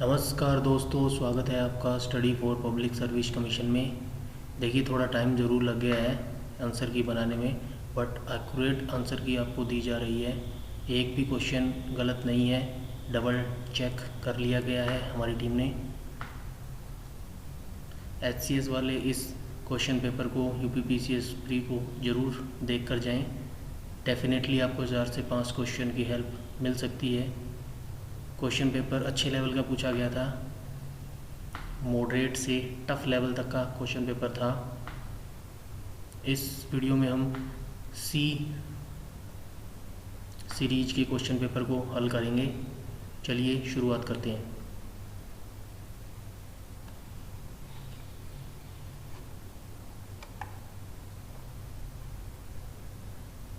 नमस्कार दोस्तों, स्वागत है आपका study for public service commission में। देखिए, थोड़ा टाइम ज़रूर लग गया है आंसर की बनाने में, बट एक्यूरेट आंसर की आपको दी जा रही है। एक भी क्वेश्चन गलत नहीं है, डबल चेक कर लिया गया है हमारी टीम ने। HCS वाले इस क्वेश्चन पेपर को UPPCS प्री को ज़रूर देख कर जाएँ। डेफिनेटली आपको 4 से 5 क्वेश्चन की हेल्प मिल सकती है। क्वेश्चन पेपर अच्छे लेवल का पूछा गया था, मॉडरेट से टफ लेवल तक का क्वेश्चन पेपर था। इस वीडियो में हम सी सीरीज के क्वेश्चन पेपर को हल करेंगे। चलिए शुरुआत करते हैं।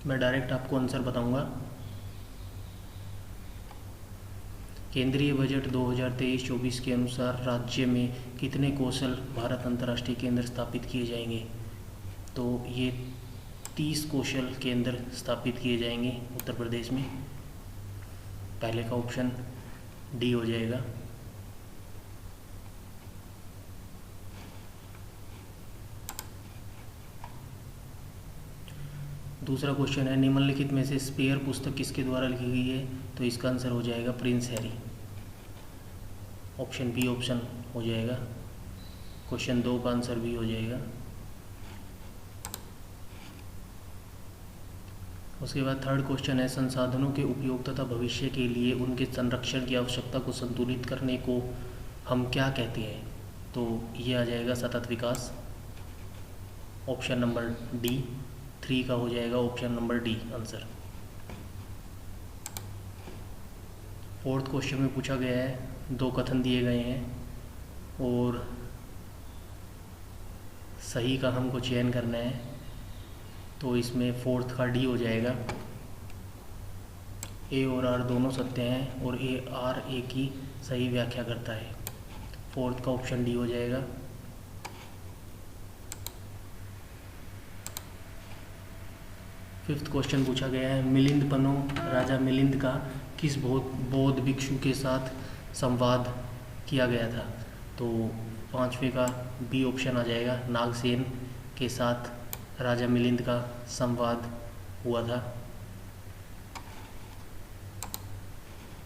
मैं डायरेक्ट आपको आंसर बताऊंगा। केंद्रीय बजट 2023-24 के अनुसार राज्य में कितने कौशल भारत अंतर्राष्ट्रीय केंद्र स्थापित किए जाएंगे? तो ये 30 कौशल केंद्र स्थापित किए जाएंगे उत्तर प्रदेश में। पहले का ऑप्शन डी हो जाएगा। दूसरा क्वेश्चन है, निम्नलिखित में से स्पेयर पुस्तक किसके द्वारा लिखी गई है? तो इसका आंसर हो जाएगा Prince Harry. Option B option हो जाएगा। क्वेश्चन 2 का आंसर भी हो जाएगा। उसके बाद थर्ड क्वेश्चन है, संसाधनों के उपयोग तथा भविष्य के लिए उनके संरक्षण की आवश्यकता को संतुलित करने को हम क्या कहते हैं? तो ये आ जाएगा सतत विकास। Option number D. 3 का हो जाएगा option number D answer. Fourth question में पूछा गया है, 2 कथन दिए गए हैं और सही का हमको चयन करना है। तो इसमें फोर्थ का डी हो जाएगा। ए और आर दोनों सत्य हैं और ए आर ए की सही व्याख्या करता है। फोर्थ का ऑप्शन डी हो जाएगा। फिफ्थ क्वेश्चन पूछा गया है, मिलिंद पन्नो राजा मिलिंद का किस बौद्ध भिक्षु के साथ संवाद किया गया था? तो 5वें का बी ऑप्शन आ जाएगा, नागसेन के साथ राजा मिलिंद का संवाद हुआ था।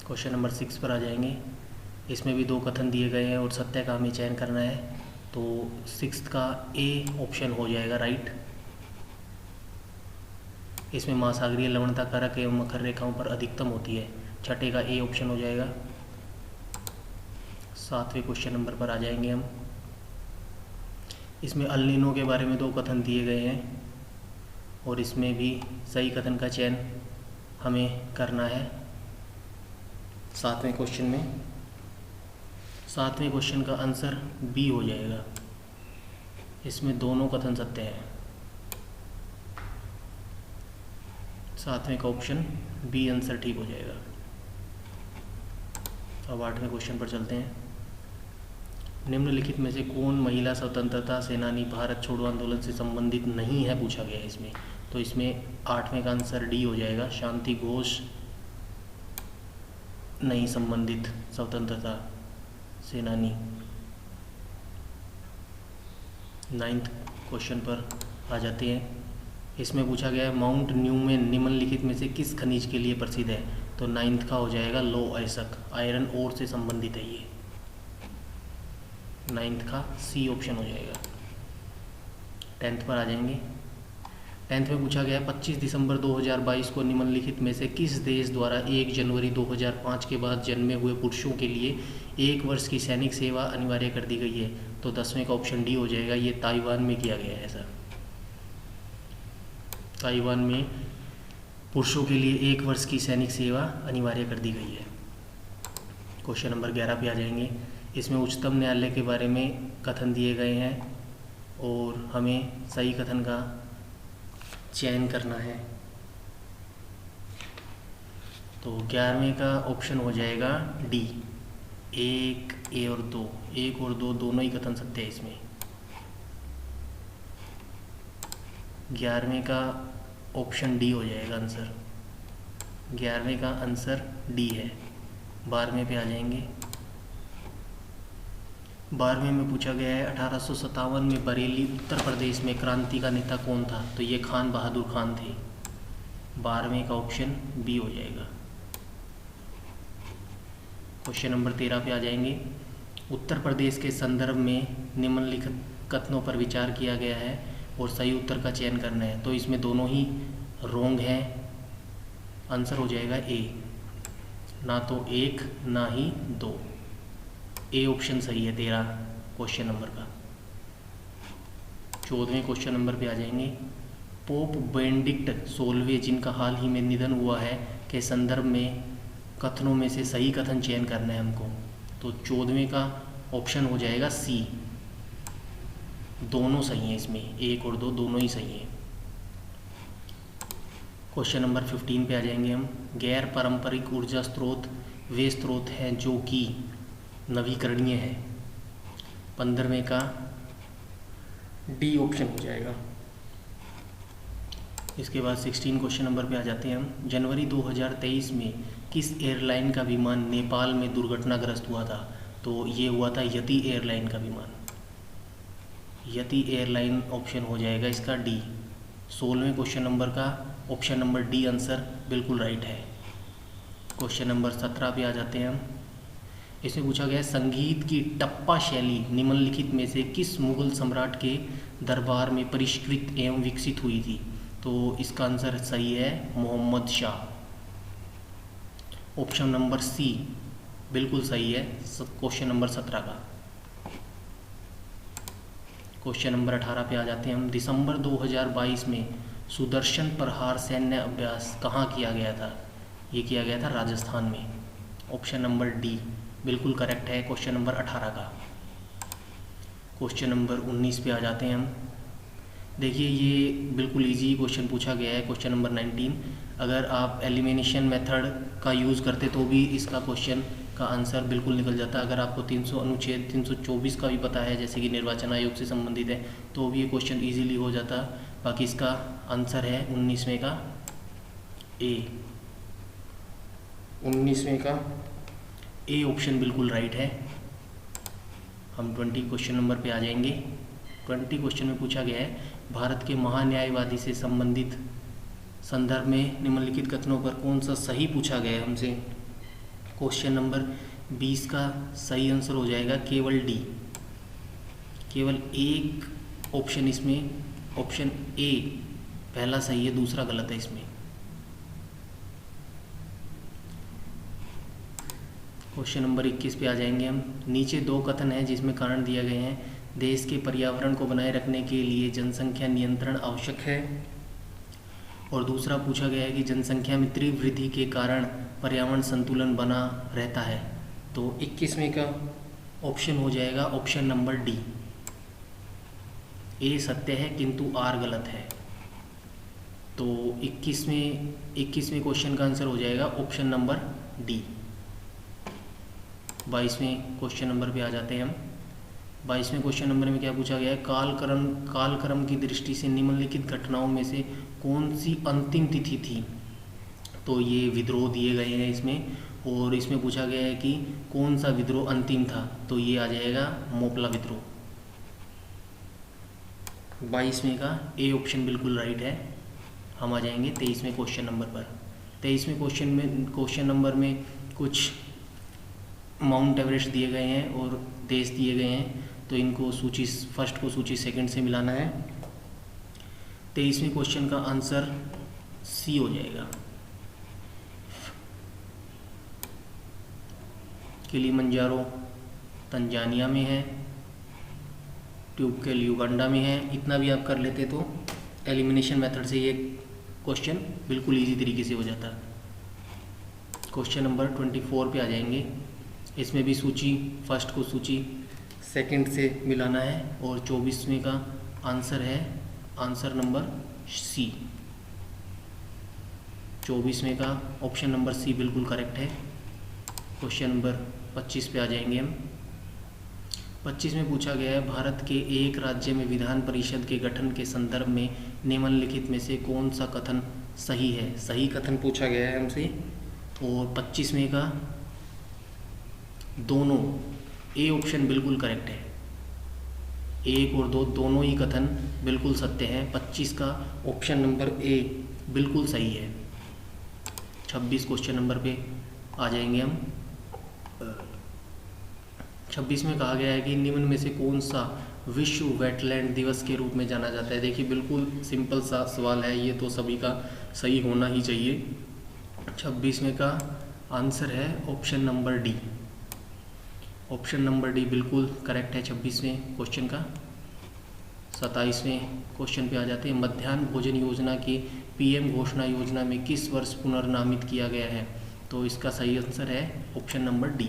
क्वेश्चन नंबर 6 पर आ जाएंगे। इसमें भी 2 कथन दिए गए हैं और सत्य का हमें चयन करना है। तो 6 का ए ऑप्शन हो जाएगा राइट। इसमें महासागरीय लवणता कारक एवं मकर रेखाओं पर अधिकतम होती है। 6ठे का ए ऑप्शन हो जाएगा। 7वें क्वेश्चन नंबर पर आ जाएंगे हम। इसमें अल नीनो के बारे में 2 कथन दिए गए हैं और इसमें भी सही कथन का चयन हमें करना है 7वें क्वेश्चन में। 7वें क्वेश्चन का आंसर बी हो जाएगा। इसमें दोनों कथन सत्य हैं। 7वें का ऑप्शन बी आंसर ठीक हो जाएगा। अब 8वें क्वेश्चन पर चलते हैं। निम्नलिखित में से कौन महिला स्वतंत्रता सेनानी भारत छोड़ो आंदोलन से संबंधित नहीं है, पूछा गया है इसमें। तो इसमें 8वें का आंसर डी हो जाएगा, शांति घोष नहीं संबंधित स्वतंत्रता सेनानी। 9th क्वेश्चन पर आ जाते हैं। इसमें पूछा गया है, माउंट न्यूमेन निम्नलिखित में से किस खनिज के लिए प्रसिद्ध है? तो 9th का हो जाएगा लो आइसक, आयरन ओर से संबंधित है ये। 9th का सी ऑप्शन हो जाएगा। 10th पर आ जाएंगे। 10th में पूछा गया, 25 दिसंबर 2022 को निम्नलिखित में से किस देश द्वारा 1 जनवरी 2005 के बाद जन्मे हुए पुरुषों के लिए 1 वर्ष की सैनिक सेवा अनिवार्य कर दी गई है? तो 10वें का ऑप्शन डी हो जाएगा। ये ताइवान में किया गया है ऐसा। ताइवान में पुरुषों के लिए 1 वर्ष की सैनिक सेवा अनिवार्य कर दी गई है। क्वेश्चन नंबर 11 पे आ जाएंगे। इसमें उच्चतम न्यायालय के बारे में कथन दिए गए हैं और हमें सही कथन का चयन करना है। तो 11वें का ऑप्शन हो जाएगा डी, 1, ए और 2। 1 और 2 दोनों ही कथन सत्य है इसमें। 11वें का ऑप्शन डी हो जाएगा आंसर। 11वें का आंसर डी है। 12वें पे आ जाएंगे। 12वें में पूछा गया है 1857 में बरेली उत्तर प्रदेश में क्रांति का नेता कौन था? तो ये खान बहादुर खान थे। 12वें का ऑप्शन बी हो जाएगा। क्वेश्चन नंबर 13 पे आ जाएंगे। उत्तर प्रदेश के संदर्भ में निम्नलिखित कथनों पर विचार किया गया है और सही उत्तर का चयन करना है। तो इसमें दोनों ही रॉन्ग हैं। आंसर हो जाएगा ए, ना तो 1 ना ही 2। ए ऑप्शन सही है 13 क्वेश्चन नंबर का। 14वें क्वेश्चन नंबर पे आ जाएंगे। पोप बेनेडिक्ट 16वें जिनका हाल ही में निधन हुआ है के संदर्भ में कथनों में से सही कथन चयन करना है हमको। तो 14वें का ऑप्शन हो जाएगा सी। दोनों सही हैं इसमें, 1 और 2 दोनों ही सही हैं। क्वेश्चन नंबर 15 पे आ जाएंगे हम। गैर पारंपरिक ऊर्जा स्रोत वे स्रोत हैं जो कि नवीकरणीय है। 15वें का डी ऑप्शन हो जाएगा। इसके बाद 16 क्वेश्चन नंबर पे आ जाते हैं हम। जनवरी 2023 में किस एयरलाइन का विमान नेपाल में दुर्घटनाग्रस्त हुआ था? तो ये हुआ था यति एयरलाइन का विमान। यति एयरलाइन ऑप्शन हो जाएगा इसका डी। 16वें क्वेश्चन नंबर का ऑप्शन नंबर डी आंसर बिल्कुल राइट है। क्वेश्चन नंबर 17 पे आ जाते हैं हम। इसमें पूछा गया है संगीत की टप्पा शैली निम्नलिखित में से किस मुगल सम्राट के दरबार में परिष्कृत एवं विकसित हुई थी? तो इसका आंसर सही है Mohammad Shah. Option number C बिल्कुल सही है क्वेश्चन नंबर 17 का। क्वेश्चन नंबर 18 पे आ जाते हैं हम। दिसंबर 2022 में सुदर्शन प्रहार सैन्य अभ्यास कहाँ किया गया था? ये किया गया था राजस्थान में। ऑप्शन नंबर डी बिल्कुल करेक्ट है क्वेश्चन नंबर 18 का। क्वेश्चन नंबर 19 पे आ जाते हैं हम। देखिए ये बिल्कुल इजी क्वेश्चन पूछा गया है क्वेश्चन नंबर 19। अगर आप एलिमिनेशन मेथड का यूज़ करते तो भी इसका क्वेश्चन का आंसर बिल्कुल निकल जाता। अगर आपको 300 अनुच्छेद 324 का भी पता है जैसे कि निर्वाचन आयोग से संबंधित है तो भी ये क्वेश्चन इजीली हो जाता। बाकी इसका आंसर है 19वें का ए। 19वें का ए ऑप्शन बिल्कुल राइट है। हम 20 क्वेश्चन नंबर पे आ जाएंगे। 20 क्वेश्चन में पूछा गया है भारत के महान्यायवादी से संबंधित संदर्भ में निम्नलिखित कथनों पर कौन सा सही पूछा गया है हमसे। क्वेश्चन नंबर 20 का सही आंसर हो जाएगा केवल डी। केवल एक ऑप्शन इसमें ऑप्शन ए पहला सही है, दूसरा गलत है इसमें। क्वेश्चन नंबर 21 पे आ जाएंगे हम। नीचे 2 कथन हैं जिसमें कारण दिए गए हैं। देश के पर्यावरण को बनाए रखने के लिए जनसंख्या नियंत्रण आवश्यक है। और दूसरा पूछा गया है कि जनसंख्या में तीव्र वृद्धि के कारण पर्यावरण संतुलन बना रहता है। तो 21वें का ऑप्शन हो जाएगा ऑप्शन नंबर डी। ए सत्य है किंतु आर गलत है। तो 21वें क्वेश्चन का आंसर हो जाएगा ऑप्शन नंबर डी। 22वें क्वेश्चन नंबर पे आ जाते हैं हम। 22वें क्वेश्चन नंबर में क्या पूछा गया है? कालक्रम की दृष्टि से निम्नलिखित घटनाओं में से कौन सी अंतिम तिथि थी? तो ये विद्रोह दिए गए हैं इसमें। और इसमें पूछा गया है कि कौन सा विद्रोह अंतिम था? तो ये आ जाएगा मोपला विद्रोह। 22वें का ए ऑप्शन बिल्कुल राइट है। हम आ जाएंगे 23वें क्वेश्चन नंबर पर। 23वें क्वेश्चन नंबर में कुछ माउंट एवरेस्ट दिए गए हैं और देश दिए गए हैं। तो इनको सूची फर्स्ट को सूची सेकंड से मिलाना है। 23वें क्वेश्चन का आंसर सी हो जाएगा। किलिमंजारो तंजानिया में है, ट्यूबकेल युगांडा में है। इतना भी आप कर लेते तो एलिमिनेशन मेथड से ये क्वेश्चन बिल्कुल इजी तरीके से हो जाता। क्वेश्चन नंबर 24 पे आ जाएंगे। इसमें भी सूची फर्स्ट को सूची सेकंड से मिलाना है और 24वें का आंसर है आंसर नंबर सी। 24वें का ऑप्शन नंबर सी बिल्कुल करेक्ट है। क्वेश्चन नंबर 25 पे आ जाएंगे हम। 25 में पूछा गया है भारत के एक राज्य में विधान परिषद के गठन के संदर्भ में निम्नलिखित में से कौन सा कथन सही है? सही कथन पूछा गया है हमसे। और 25वें का दोनों ए ऑप्शन बिल्कुल करेक्ट है। 1 और 2 दोनों ही कथन बिल्कुल सत्य हैं। 25 का ऑप्शन नंबर ए बिल्कुल सही है। 26 क्वेश्चन नंबर पे आ जाएंगे हम। 26 में कहा गया है कि निम्न में से कौन सा विश्व वेटलैंड दिवस के रूप में जाना जाता है। देखिए बिल्कुल सिंपल सा सवाल है, ये तो सभी का सही होना ही चाहिए। 26 में का आंसर है option number D. Option number D बिल्कुल करेक्ट है 26वें क्वेश्चन का। 27वें क्वेश्चन पे आ जाते हैं। मध्याह्न भोजन योजना के पीएम घोषणा योजना में किस वर्ष पुनर्नामित किया गया है, तो इसका सही आंसर है ऑप्शन नंबर डी।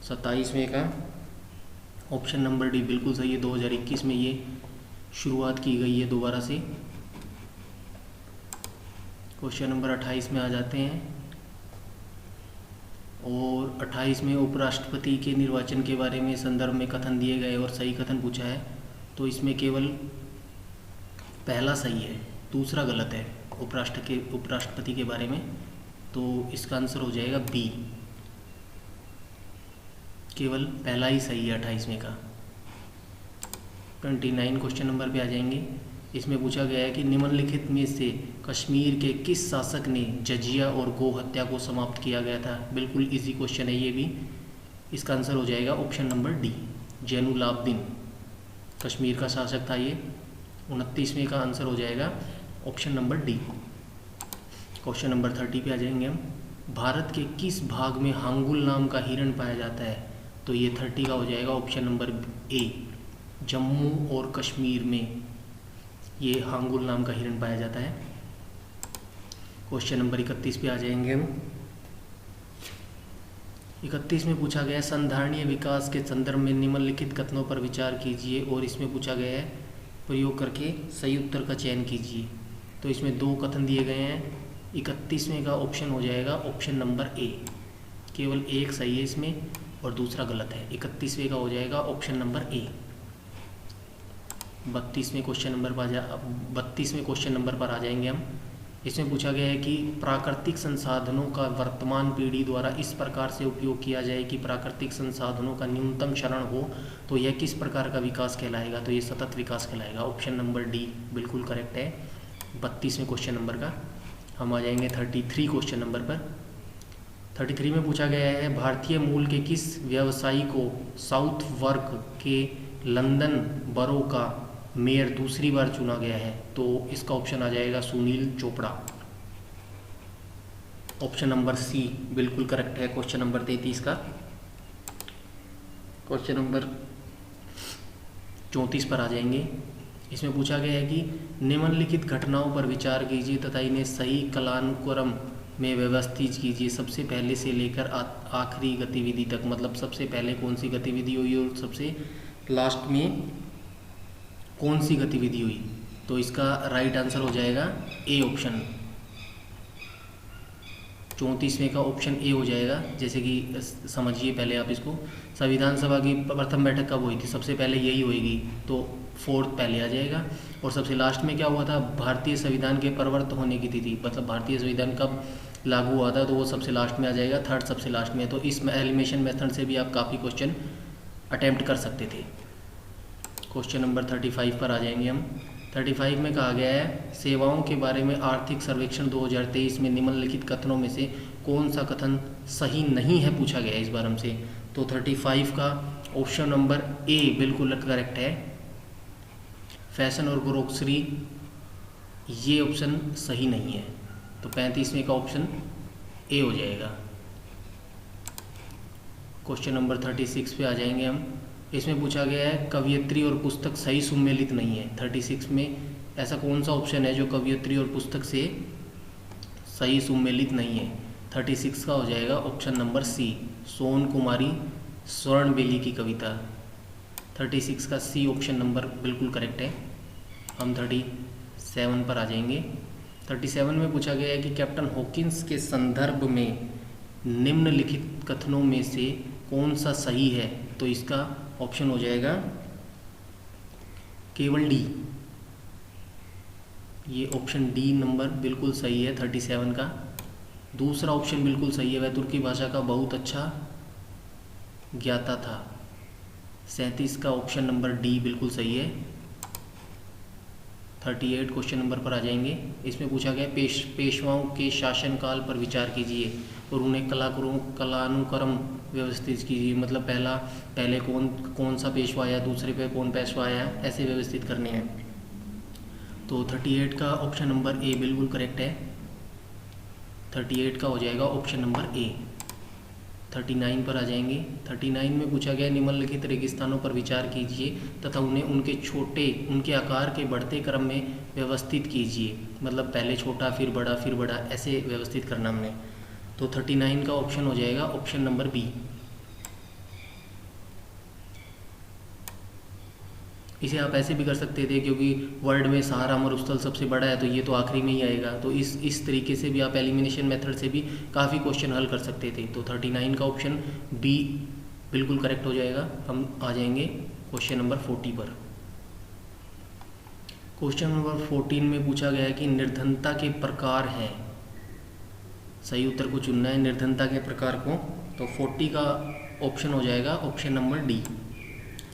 27वें का ऑप्शन नंबर डी बिल्कुल सही है। 2021 में ये शुरुआत की गई है दोबारा से। क्वेश्चन नंबर 28 में आ जाते हैं और 28 में उपराष्ट्रपति के निर्वाचन के बारे में संदर्भ में कथन दिए गए और सही कथन पूछा है, तो इसमें केवल पहला सही है, दूसरा गलत है उपराष्ट्रपति के बारे में, तो इसका आंसर हो जाएगा बी। केवल पहला ही सही है 28वें का। 29 क्वेश्चन नंबर पे आ जाएंगे। इसमें पूछा गया है कि निम्नलिखित में से कश्मीर के किस शासक ने जजिया और गौ हत्या को समाप्त किया गया था। बिल्कुल इजी क्वेश्चन है ये भी। इसका आंसर हो जाएगा option number D, Zainulabdin Kashmir का शासक था ये। 29वें का आंसर हो जाएगा option number D. Question number 30 पे आ जाएंगे हम। भारत के किस भाग में हांगुल नाम का हिरण पाया जाता है, तो ये 30 का हो जाएगा ऑप्शन नंबर ए, जम्मू और कश्मीर में ये हांगुल नाम का हिरण पाया जाता है। क्वेश्चन नंबर 31 पे आ जाएंगे हम। 31 में पूछा गया है संधारणीय विकास के संदर्भ में निम्नलिखित कथनों पर विचार कीजिए, और इसमें पूछा गया है प्रयोग करके सही उत्तर का चयन कीजिए। तो इसमें 2 कथन दिए गए हैं। 31वें का ऑप्शन हो जाएगा ऑप्शन नंबर ए, केवल एक सही है इसमें और दूसरा गलत है। 31वें का हो जाएगा ऑप्शन नंबर ए। 32वें क्वेश्चन नंबर पर आ जाएंगे हम। इसमें पूछा गया है कि प्राकृतिक संसाधनों का वर्तमान पीढ़ी द्वारा इस प्रकार से उपयोग किया जाए कि प्राकृतिक संसाधनों का न्यूनतम क्षरण हो, तो यह किस प्रकार का विकास कहलाएगा, तो ये सतत विकास कहलाएगा। ऑप्शन नंबर डी बिल्कुल करेक्ट है 32वें क्वेश्चन नंबर का। हम आ जाएंगे 33 क्वेश्चन नंबर पर। 33 में पूछा गया है भारतीय मूल के किस व्यवसायी को साउथ वर्क के लंदन बरो का मेयर दूसरी बार चुना गया है, तो इसका ऑप्शन आ जाएगा Sunil Chopra. Option number C बिल्कुल करेक्ट है क्वेश्चन नंबर 33 का। क्वेश्चन नंबर 34 पर आ जाएंगे। इसमें पूछा गया है कि निम्नलिखित घटनाओं पर विचार कीजिए तथा इन्हें सही कालानुक्रम में व्यवस्थित कीजिए। सबसे पहले से लेकर आखिरी गतिविधि तक, मतलब सबसे पहले कौन सी गतिविधि हुई और सबसे लास्ट में कौन सी गतिविधि हुई, तो इसका राइट आंसर हो जाएगा ए ऑप्शन। 34वें का ऑप्शन ए हो जाएगा। जैसे कि समझिए पहले आप इसको, संविधान सभा की प्रथम बैठक कब हुई थी, सबसे पहले यही होएगी, तो 4th पहले आ जाएगा। और सबसे लास्ट में क्या हुआ था, भारतीय संविधान के प्रवर्त होने की तिथि, मतलब भारतीय संविधान कब लागू हुआ था, तो वो सबसे लास्ट में आ जाएगा, 3rd सबसे लास्ट में। तो इस एलिमिनेशन मेथड से भी आप काफ़ी क्वेश्चन अटेम्प्ट कर सकते थे। क्वेश्चन नंबर 35 पर आ जाएंगे हम। 35 में कहा गया है सेवाओं के बारे में आर्थिक सर्वेक्षण 2023 में निम्नलिखित कथनों में से कौन सा कथन सही नहीं है, पूछा गया है इस बार हमसे। तो 35 का ऑप्शन नंबर ए बिल्कुल करेक्ट है, फैशन और ग्रोसरी, ये ऑप्शन सही नहीं है। तो 35वें का ऑप्शन ए हो जाएगा। क्वेश्चन नंबर 36 पे आ जाएंगे हम। इसमें पूछा गया है कवियत्री और पुस्तक सही सुमेलित नहीं है। 36 में ऐसा कौन सा ऑप्शन है जो कवियत्री और पुस्तक से सही सुमेलित नहीं है। 36 का हो जाएगा ऑप्शन नंबर सी, सोन कुमारी स्वर्णबेली की कविता। 36 का सी ऑप्शन नंबर बिल्कुल करेक्ट है। हम 37 पर आ जाएंगे। 37 में पूछा गया है कि कैप्टन हॉकिंस के संदर्भ में निम्नलिखित कथनों में से कौन सा सही है, तो इसका ऑप्शन हो जाएगा केवल डी। ये ऑप्शन डी नंबर बिल्कुल सही है 37 का। दूसरा ऑप्शन बिल्कुल सही है, वह तुर्की भाषा का बहुत अच्छा ज्ञाता था। 37 का ऑप्शन नंबर डी बिल्कुल सही है। 38 क्वेश्चन नंबर पर आ जाएंगे। इसमें पूछा गया पेशवाओं के शासनकाल पर विचार कीजिए और उन्हें कालानुक्रम व्यवस्थित कीजिए। मतलब पहले कौन सा पेशवा आया, दूसरे पे कौन पेशवा आया, ऐसे व्यवस्थित करने हैं। तो 38 का ऑप्शन नंबर ए बिल्कुल करेक्ट है। 38 का हो जाएगा ऑप्शन नंबर ए। 39 पर आ जाएंगे। 39 में पूछा गया निम्नलिखित रेगिस्तानों पर विचार कीजिए तथा उन्हें उनके आकार के बढ़ते क्रम में व्यवस्थित कीजिए। मतलब पहले छोटा फिर बड़ा ऐसे व्यवस्थित करना हमने। तो 39 का ऑप्शन हो जाएगा ऑप्शन नंबर बी। इसे आप ऐसे भी कर सकते थे क्योंकि वर्ल्ड में सहारा मरुस्थल सबसे बड़ा है तो ये तो आखिरी में ही आएगा। तो इस तरीके से भी आप एलिमिनेशन मेथड से भी काफ़ी क्वेश्चन हल कर सकते थे। तो 39 का ऑप्शन बी बिल्कुल करेक्ट हो जाएगा। हम आ जाएंगे क्वेश्चन नंबर 40 पर। क्वेश्चन नंबर 14 में पूछा गया है कि निर्धनता के प्रकार हैं। सही उत्तर को चुनना है निर्धनता के प्रकार को। तो 40 का ऑप्शन हो जाएगा ऑप्शन नंबर डी।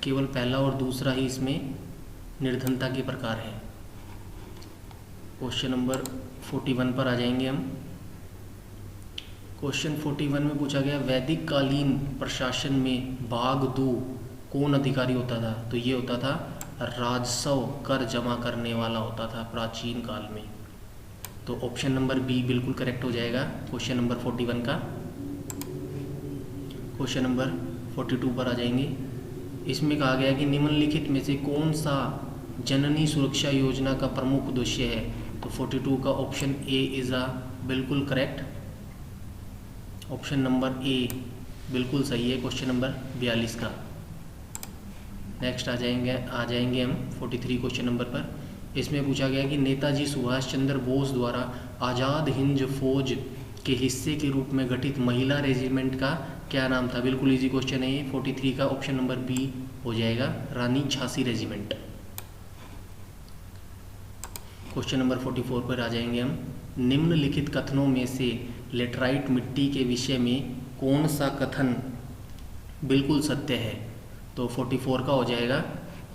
केवल पहला और दूसरा ही इसमें निर्धनता के प्रकार है। क्वेश्चन नंबर 41 पर आ जाएंगे हम। क्वेश्चन 41 में पूछा गया वैदिक कालीन प्रशासन में भाग 2 कौन अधिकारी होता था। तो ये होता था राजस्व कर जमा करने वाला होता था प्राचीन काल में। तो ऑप्शन नंबर बी बिल्कुल करेक्ट हो जाएगा क्वेश्चन नंबर 41 का। क्वेश्चन नंबर 42 पर आ जाएंगे। इसमें कहा गया कि निम्नलिखित में से कौन सा जननी सुरक्षा योजना का प्रमुख उद्देश्य है। तो 42 का ऑप्शन ए इज़ आ बिल्कुल करेक्ट। ऑप्शन नंबर ए बिल्कुल सही है क्वेश्चन नंबर 42 का। नेक्स्ट आ जाएंगे हम 43 क्वेश्चन नंबर पर। इसमें पूछा गया कि नेताजी सुभाष चंद्र बोस द्वारा आज़ाद हिंद फौज के हिस्से के रूप में गठित महिला रेजिमेंट का क्या नाम था। बिल्कुल इजी क्वेश्चन है ये। 43 का ऑप्शन नंबर बी हो जाएगा रानी झांसी रेजिमेंट। क्वेश्चन नंबर 44 पर आ जाएंगे हम। निम्नलिखित कथनों में से लेटराइट मिट्टी के विषय में कौन सा कथन बिल्कुल सत्य है। तो 44 का हो जाएगा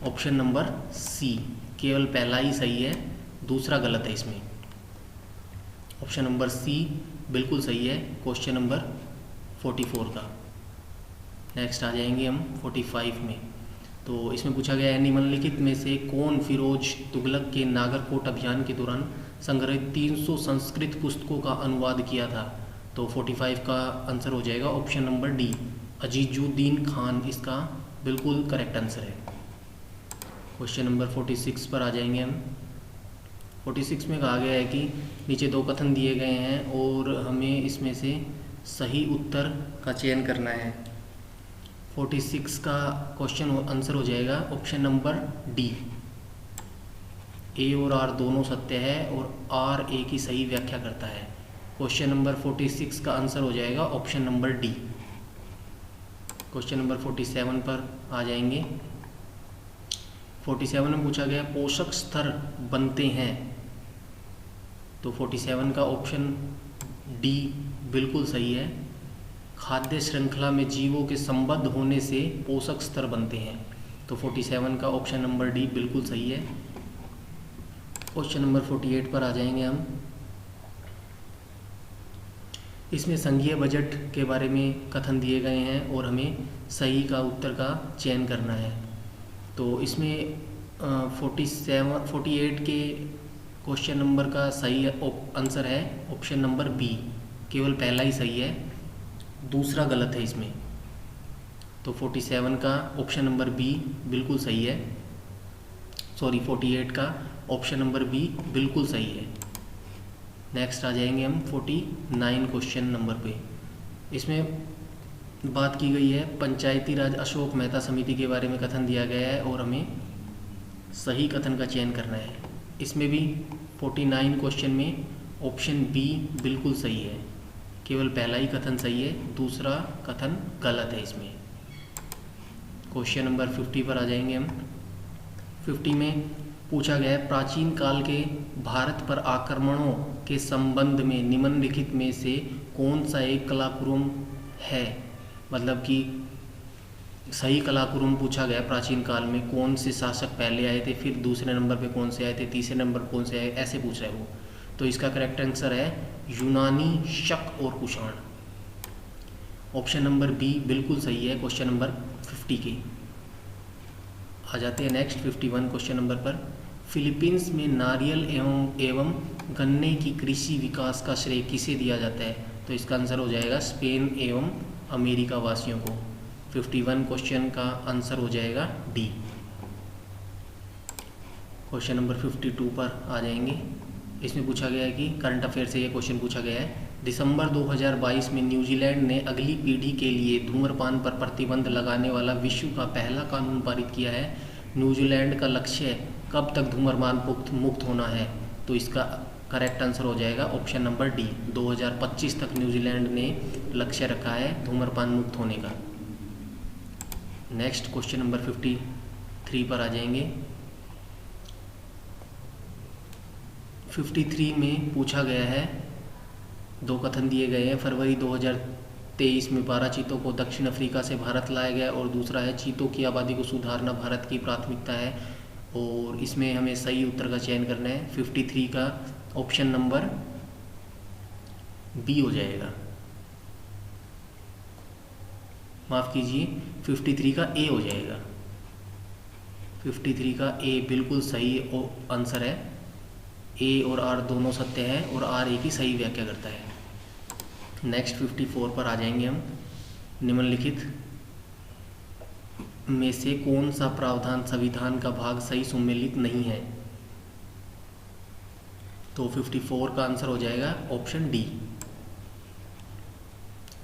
ऑप्शन नंबर सी। केवल पहला ही सही है, दूसरा गलत है इसमें। ऑप्शन नंबर सी बिल्कुल सही है क्वेश्चन नंबर 44 का। नेक्स्ट आ जाएंगे हम 45 में। तो इसमें पूछा गया है निम्नलिखित में से कौन फिरोज तुगलक के नागरकोट अभियान के दौरान संग्रहित 300 संस्कृत पुस्तकों का अनुवाद किया था। तो 45 का आंसर हो जाएगा option number D Azizuddin Khan इसका बिल्कुल करेक्ट आंसर है। क्वेश्चन नंबर 46 पर आ जाएंगे हम। 46 में कहा गया है कि नीचे 2 कथन दिए गए हैं और हमें इसमें से सही उत्तर का चयन करना है। 46 का क्वेश्चन आंसर हो जाएगा ऑप्शन नंबर डी। ए और आर दोनों सत्य है और आर ए की सही व्याख्या करता है। क्वेश्चन नंबर 46 का आंसर हो जाएगा option number D. Question number 47 पर आ जाएंगे। 47 में पूछा गया पोषक स्तर बनते हैं। तो 47 का ऑप्शन डी बिल्कुल सही है। खाद्य श्रृंखला में जीवों के संबद्ध होने से पोषक स्तर बनते हैं। तो 47 का ऑप्शन नंबर डी बिल्कुल सही है। क्वेश्चन नंबर 48 पर आ जाएंगे हम। इसमें संघीय बजट के बारे में कथन दिए गए हैं और हमें सही का उत्तर का चयन करना है। तो इसमें 48 के क्वेश्चन नंबर का सही आंसर है ऑप्शन नंबर बी। केवल पहला ही सही है, दूसरा गलत है इसमें। तो 47 का ऑप्शन नंबर बी बिल्कुल सही है। 48 का ऑप्शन नंबर बी बिल्कुल सही है। नेक्स्ट आ जाएंगे हम 49 क्वेश्चन नंबर पे। इसमें बात की गई है पंचायती राज अशोक मेहता समिति के बारे में कथन दिया गया है और हमें सही कथन का चयन करना है। इसमें भी 49 क्वेश्चन में ऑप्शन बी बिल्कुल सही है। केवल पहला ही कथन सही है, दूसरा कथन गलत है इसमें। क्वेश्चन नंबर 50 पर आ जाएंगे हम। 50 में पूछा गया है प्राचीन काल के भारत पर आक्रमणों के संबंध में निम्नलिखित में से कौन सा एक कलाकुरम है। मतलब कि सही कालक्रम पूछा गया प्राचीन काल में, कौन से शासक पहले आए थे, फिर दूसरे नंबर पे कौन से आए थे, तीसरे नंबर पर कौन से आए, ऐसे पूछ रहा है वो। तो इसका करेक्ट आंसर है यूनानी, शक और कुषाण। ऑप्शन नंबर बी बिल्कुल सही है क्वेश्चन नंबर 50 के। आ जाते हैं नेक्स्ट 51 क्वेश्चन नंबर पर। फिलीपींस में नारियल एवं गन्ने की कृषि विकास का श्रेय किसे दिया जाता है? तो इसका आंसर हो जाएगा स्पेन एवं अमेरिका वासियों को। 51 क्वेश्चन का आंसर हो जाएगा डी। क्वेश्चन नंबर 52 पर आ जाएंगे। इसमें पूछा गया है कि करंट अफेयर से ये क्वेश्चन पूछा गया है। दिसंबर 2022 में न्यूजीलैंड ने अगली पीढ़ी के लिए धूम्रपान पर प्रतिबंध लगाने वाला विश्व का पहला कानून पारित किया है। न्यूजीलैंड का लक्ष्य कब तक धूम्रपान मुक्त होना है? तो इसका करेक्ट आंसर हो जाएगा ऑप्शन नंबर डी, 2025 तक न्यूजीलैंड ने लक्ष्य रखा है धूम्रपान मुक्त होने का। नेक्स्ट क्वेश्चन नंबर 53 पर आ जाएंगे। 53 में पूछा गया है, दो कथन दिए गए हैं। फरवरी 2023 में 12 चीतों को दक्षिण अफ्रीका से भारत लाया गया, और दूसरा है चीतों की आबादी को सुधारना भारत की प्राथमिकता है। और इसमें हमें सही उत्तर का चयन करना है। 53 का ऑप्शन नंबर बी हो जाएगा, माफ़ कीजिए 53 का ए हो जाएगा। 53 का ए बिल्कुल सही आंसर है। ए और आर दोनों सत्य हैं और आर ए की सही व्याख्या करता है। नेक्स्ट 54 पर आ जाएंगे हम। निम्नलिखित में से कौन सा प्रावधान संविधान का भाग सही सम्मिलित नहीं है? तो 54 का आंसर हो जाएगा ऑप्शन डी,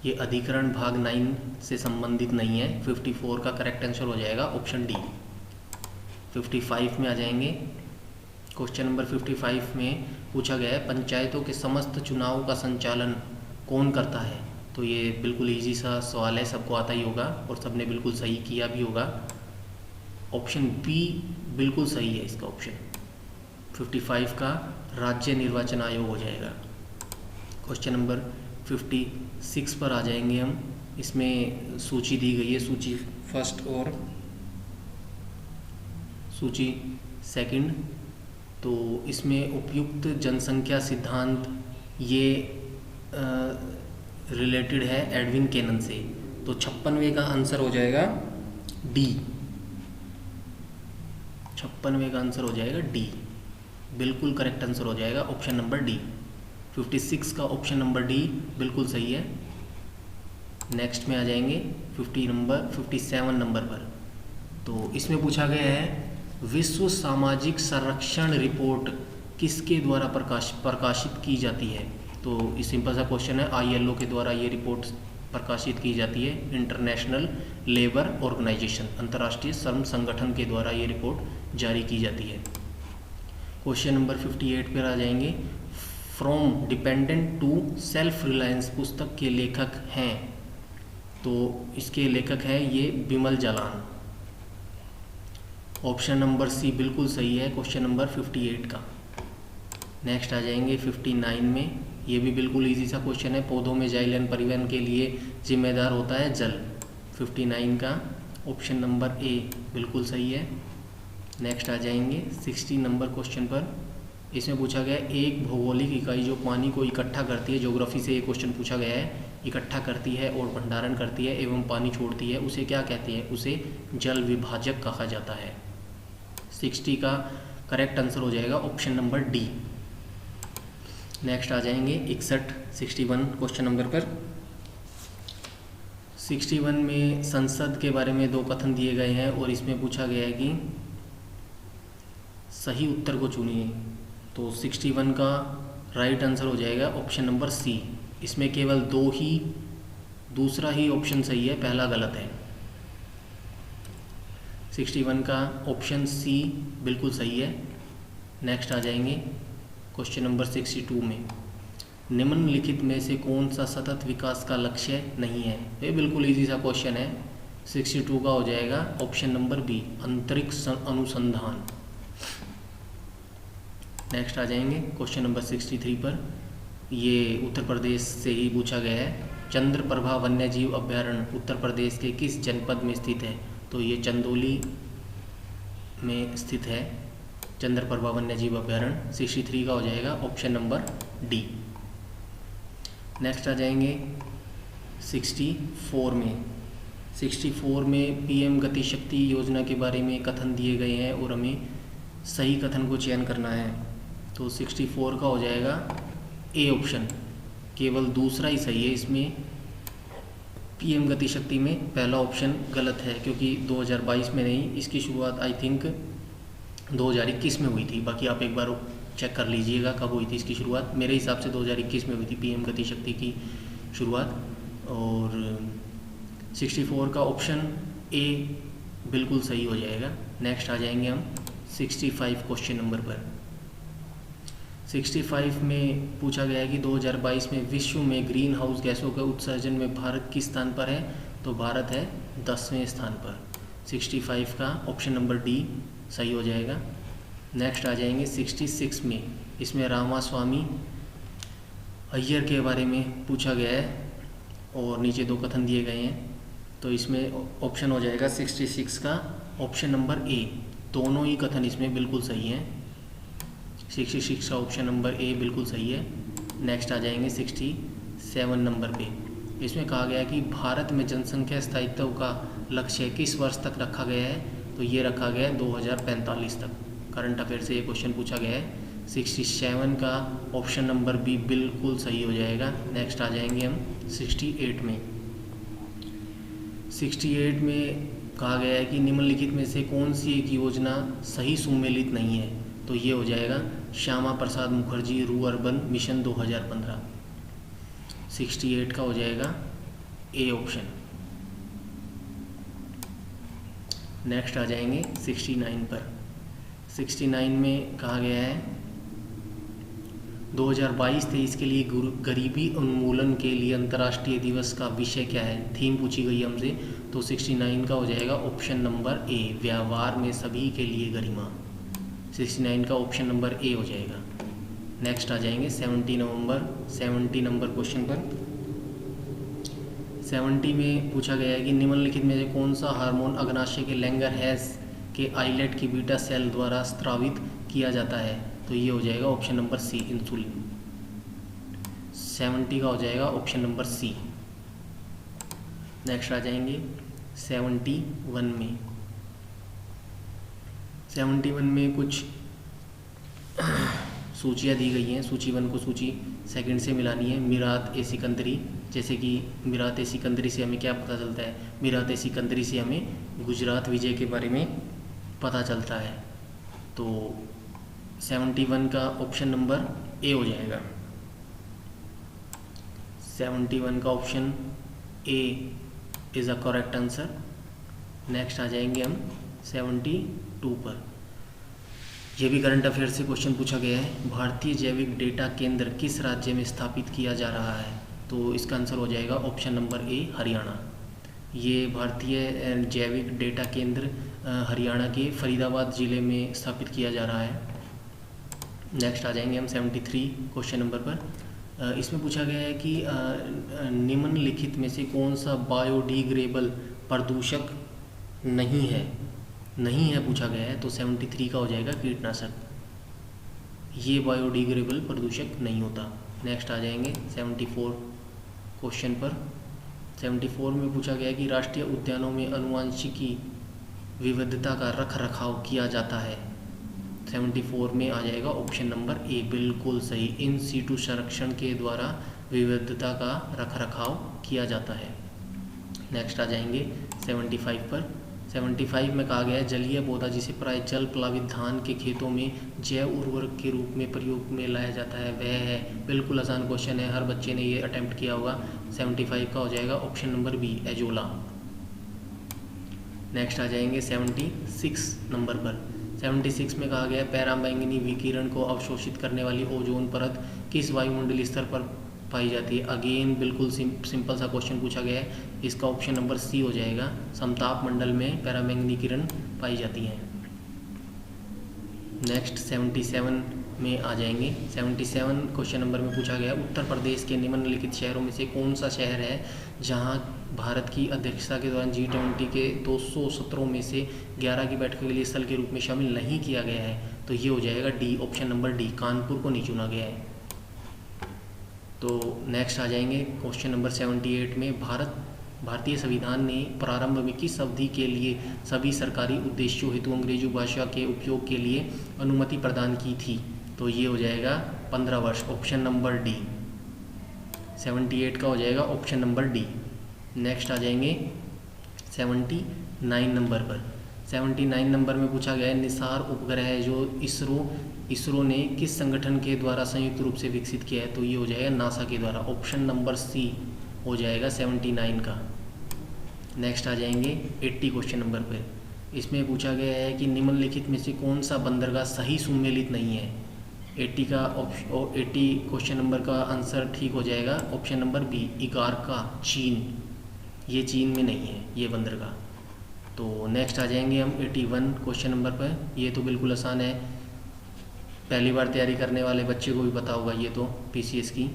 ये अधिकरण भाग 9 से संबंधित नहीं है। 54 का करेक्ट आंसर हो जाएगा ऑप्शन डी। 55 में आ जाएंगे। क्वेश्चन नंबर 55 में पूछा गया है पंचायतों के समस्त चुनाव का संचालन कौन करता है? तो ये बिल्कुल इजी सा सवाल है, सबको आता ही होगा और सबने बिल्कुल सही किया भी होगा। ऑप्शन बी बिल्कुल सही है इसका ऑप्शन। 55 का राज्य निर्वाचन आयोग हो जाएगा। क्वेश्चन नंबर 56 पर आ जाएंगे हम। इसमें सूची दी गई है, सूची फर्स्ट और सूची सेकंड। तो इसमें उपयुक्त जनसंख्या सिद्धांत ये रिलेटेड है एडविन केनन से। तो 56वें का आंसर हो जाएगा डी। 56वें का आंसर हो जाएगा डी, बिल्कुल करेक्ट आंसर हो जाएगा ऑप्शन नंबर डी। 56 का ऑप्शन नंबर डी बिल्कुल सही है। नेक्स्ट में आ जाएंगे 57 नंबर पर। तो इसमें पूछा गया है विश्व सामाजिक संरक्षण रिपोर्ट किसके द्वारा प्रकाशित की जाती है? तो ये सिंपल सा क्वेश्चन है। ILO के द्वारा ये रिपोर्ट प्रकाशित की जाती है। इंटरनेशनल लेबर ऑर्गेनाइजेशन, अंतर्राष्ट्रीय श्रम संगठन के द्वारा ये रिपोर्ट जारी की जाती है। क्वेश्चन नंबर 58 पर आ जाएंगे। From dependent to self reliance पुस्तक के लेखक हैं? तो इसके लेखक हैं ये Bimal Jalan. Option number C बिल्कुल सही है क्वेश्चन नंबर 58 का। नेक्स्ट आ जाएंगे 59 में। ये भी बिल्कुल इजी सा क्वेश्चन है। पौधों में जाइलन परिवहन के लिए जिम्मेदार होता है जल। 59 का ऑप्शन नंबर ए बिल्कुल सही है। नेक्स्ट आ जाएंगे 60 नंबर क्वेश्चन पर। इसमें पूछा गया एक भौगोलिक इकाई जो पानी को इकट्ठा करती है, ज्योग्राफी से ये क्वेश्चन पूछा गया है, इकट्ठा करती है और भंडारण करती है एवं पानी छोड़ती है, उसे क्या कहते हैं? उसे जल विभाजक कहा जाता है। 60 का करेक्ट आंसर हो जाएगा ऑप्शन नंबर डी। नेक्स्ट आ जाएंगे 61 क्वेश्चन नंबर पर। 61 में संसद के बारे में दो कथन दिए गए हैं और इसमें पूछा गया है कि सही उत्तर को चुनिए। तो 61 का राइट आंसर हो जाएगा ऑप्शन नंबर सी। इसमें केवल दूसरा ही ऑप्शन सही है, पहला गलत है। 61 का ऑप्शन सी बिल्कुल सही है। नेक्स्ट आ जाएंगे क्वेश्चन नंबर 62 में। निम्नलिखित में से कौन सा सतत विकास का लक्ष्य नहीं है? ये बिल्कुल इजी सा क्वेश्चन है। 62 का हो जाएगा ऑप्शन नंबर बी, अंतरिक्ष अनुसंधान। नेक्स्ट आ जाएंगे क्वेश्चन नंबर 63 पर। ये उत्तर प्रदेश से ही पूछा गया है। चंद्रप्रभा वन्यजीव अभयारण्य उत्तर प्रदेश के किस जनपद में स्थित है? तो ये चंदौली में स्थित है चंद्रप्रभा वन्यजीव अभयारण्य। 63 का हो जाएगा ऑप्शन नंबर डी। नेक्स्ट आ जाएंगे 64 में। 64 में पीएम गति शक्ति योजना के बारे में कथन दिए गए हैं और हमें सही कथन को चयन करना है। तो 64 का हो जाएगा ए ऑप्शन, केवल दूसरा ही सही है इसमें। पीएम गति शक्ति में पहला ऑप्शन गलत है क्योंकि 2022 में नहीं, इसकी शुरुआत आई थिंक 2021 में हुई थी। बाकी आप एक बार चेक कर लीजिएगा कब हुई थी इसकी शुरुआत। मेरे हिसाब से 2021 में हुई थी पीएम गति शक्ति की शुरुआत। और 64 का ऑप्शन ए बिल्कुल सही हो जाएगा। नेक्स्ट आ जाएंगे हम 65 क्वेश्चन नंबर पर। 65 में पूछा गया है कि 2022 में विश्व में ग्रीन हाउस गैसों के उत्सर्जन में भारत किस स्थान पर है? तो भारत है 10वें स्थान पर। 65 का ऑप्शन नंबर डी सही हो जाएगा। नेक्स्ट आ जाएंगे 66 में। इसमें रामास्वामी अय्यर के बारे में पूछा गया है और नीचे दो कथन दिए गए हैं। तो इसमें ऑप्शन हो जाएगा 66 का ऑप्शन नंबर ए। दोनों ही कथन इसमें बिल्कुल सही हैं। 66 का ऑप्शन नंबर ए बिल्कुल सही है। नेक्स्ट आ जाएंगे 67 नंबर पे। इसमें कहा गया है कि भारत में जनसंख्या स्थायित्व का लक्ष्य किस वर्ष तक रखा गया है? तो ये रखा गया है 2045 तक। करंट अफेयर से ये क्वेश्चन पूछा गया है। 67 का ऑप्शन नंबर बी बिल्कुल सही हो जाएगा। नेक्स्ट आ जाएंगे हम 68 में। 68 में कहा गया है कि निम्नलिखित में से कौन सी एक योजना सही सुमेलित नहीं है? तो ये हो जाएगा श्यामा प्रसाद मुखर्जी रू अर्बन मिशन 2015। 68 का हो जाएगा ए ऑप्शन। नेक्स्ट आ जाएंगे 69 पर। 69 में कहा गया है 2022-23 के लिए गरीबी उन्मूलन के लिए अंतर्राष्ट्रीय दिवस का विषय क्या है? थीम पूछी गई हमसे। तो 69 का हो जाएगा ऑप्शन नंबर ए, व्यवहार में सभी के लिए गरिमा। 69 का ऑप्शन नंबर ए हो जाएगा। नेक्स्ट आ जाएंगे 70 नंबर क्वेश्चन पर। 70 में पूछा गया है कि निम्नलिखित में से कौन सा हार्मोन अग्नाशय के लैंगरहैंस के आइलेट की बीटा सेल द्वारा स्रावित किया जाता है? तो ये हो जाएगा ऑप्शन नंबर सी, इंसुलिन। 70 का हो जाएगा ऑप्शन नंबर सी। नेक्स्ट आ जाएंगे 71 में। 71 में कुछ सूचियाँ दी गई हैं। सूची 1 को सूची 2 से मिलानी है। मीरात ए सिकंदरी, जैसे कि मीरात ए सिकंदरी से हमें क्या पता चलता है? मीरात ए सिकंदरी से हमें गुजरात विजय के बारे में पता चलता है। तो 71 का ऑप्शन नंबर ए हो जाएगा। 71 का option A is a correct answer. Next आ जाएंगे हम 72 पर। यह भी करंट अफेयर से क्वेश्चन पूछा गया है। भारतीय जैविक डेटा केंद्र किस राज्य में स्थापित किया जा रहा है? तो इसका आंसर हो जाएगा ऑप्शन नंबर ए, हरियाणा। ये भारतीय जैविक डेटा केंद्र हरियाणा के फरीदाबाद ज़िले में स्थापित किया जा रहा है। नेक्स्ट आ जाएंगे हम 73 क्वेश्चन नंबर पर। इसमें पूछा गया है कि निम्नलिखित में से कौन सा बायोडिग्रेडेबल प्रदूषक नहीं है पूछा गया है। तो 73 का हो जाएगा कीटनाशक। ये बायोडिग्रेडेबल प्रदूषक नहीं होता। नेक्स्ट आ जाएंगे 74 क्वेश्चन पर। 74 में पूछा गया है कि राष्ट्रीय उद्यानों में आनुवंशिकी विविधता का रख रखाव किया जाता है। 74 में आ जाएगा ऑप्शन नंबर ए, बिल्कुल सही। इन सीटू संरक्षण के द्वारा विविधता का रख रखाव किया जाता है। नेक्स्ट आ जाएंगे 75 पर। 75 में कहा गया है जलीय पौधा जिसे प्राय जल प्लावित धान के खेतों में जैव उर्वरक के रूप में प्रयोग में लाया जाता है वह है? बिल्कुल आसान क्वेश्चन है, हर बच्चे ने ये अटेम्प्ट किया होगा। 75 का हो जाएगा option number B, azolla. Next आ जाएंगे 76 नंबर पर। 76 में कहा गया पैराबैंगनी विकिरण को अवशोषित करने वाली ओजोन परत किस वायुमंडलीय स्तर पर पाई जाती है? अगेन बिल्कुल सिंपल सा क्वेश्चन पूछा गया है। इसका ऑप्शन नंबर सी हो जाएगा, समताप मंडल में पैराबैंगनी किरण पाई जाती हैं। नेक्स्ट 77 में आ जाएंगे। 77 क्वेश्चन नंबर में पूछा गया उत्तर प्रदेश के निम्नलिखित शहरों में से कौन सा शहर है जहां भारत की अध्यक्षता के दौरान G20 के 200 सत्रों में से 11 की बैठक के लिए स्थल के रूप में शामिल नहीं किया गया है? तो ये हो जाएगा D, option number D, Kanpur को नहीं चुना गया है। तो नेक्स्ट आ जाएंगे क्वेश्चन नंबर 78 में भारतीय संविधान ने प्रारंभ में किस अवधि के लिए सभी सरकारी उद्देश्यों हेतु अंग्रेजी भाषा के उपयोग के लिए अनुमति प्रदान की थी? तो ये हो जाएगा 15 वर्ष, ऑप्शन नंबर डी। 78 का हो जाएगा ऑप्शन नंबर डी। नेक्स्ट आ जाएंगे 79 नंबर पर। 79 नंबर में पूछा गया है निसार उपग्रह जो इसरो ने किस संगठन के द्वारा संयुक्त रूप से विकसित किया है? तो ये हो जाएगा नासा के द्वारा, ऑप्शन नंबर सी हो जाएगा 79 का। नेक्स्ट आ जाएंगे 80 क्वेश्चन नंबर पे। इसमें पूछा गया है कि निम्नलिखित में से कौन सा बंदरगाह सही सुमेलित नहीं है? 80 क्वेश्चन नंबर का आंसर ठीक हो जाएगा ऑप्शन नंबर बी, इगारका, चीन। ये चीन में नहीं है ये बंदरगाह। तो नेक्स्ट आ जाएंगे हम 81 क्वेश्चन नंबर पर। ये तो बिल्कुल आसान है, पहली बार तैयारी करने वाले बच्चे को भी पता होगा ये तो, PCS की।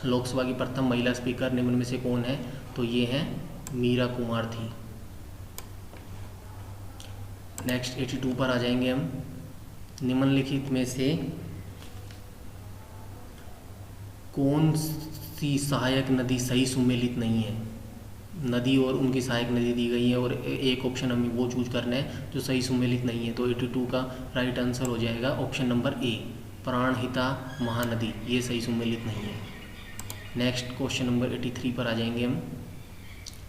लोकसभा की प्रथम महिला स्पीकर निम्न में से कौन है? तो ये हैं मीरा कुमार थी। नेक्स्ट 82 पर आ जाएंगे हम। निम्नलिखित में से कौन सी सहायक नदी सही सुमेलित नहीं है? नदी और उनकी सहायक नदी दी गई है और एक ऑप्शन हमें वो चूज करना है जो सही सुमेलित नहीं है। तो 82 का राइट आंसर हो जाएगा option number A, Pranhita Mahanadi. ये सही सुमेलित नहीं है। नेक्स्ट क्वेश्चन नंबर 83 पर आ जाएंगे हम।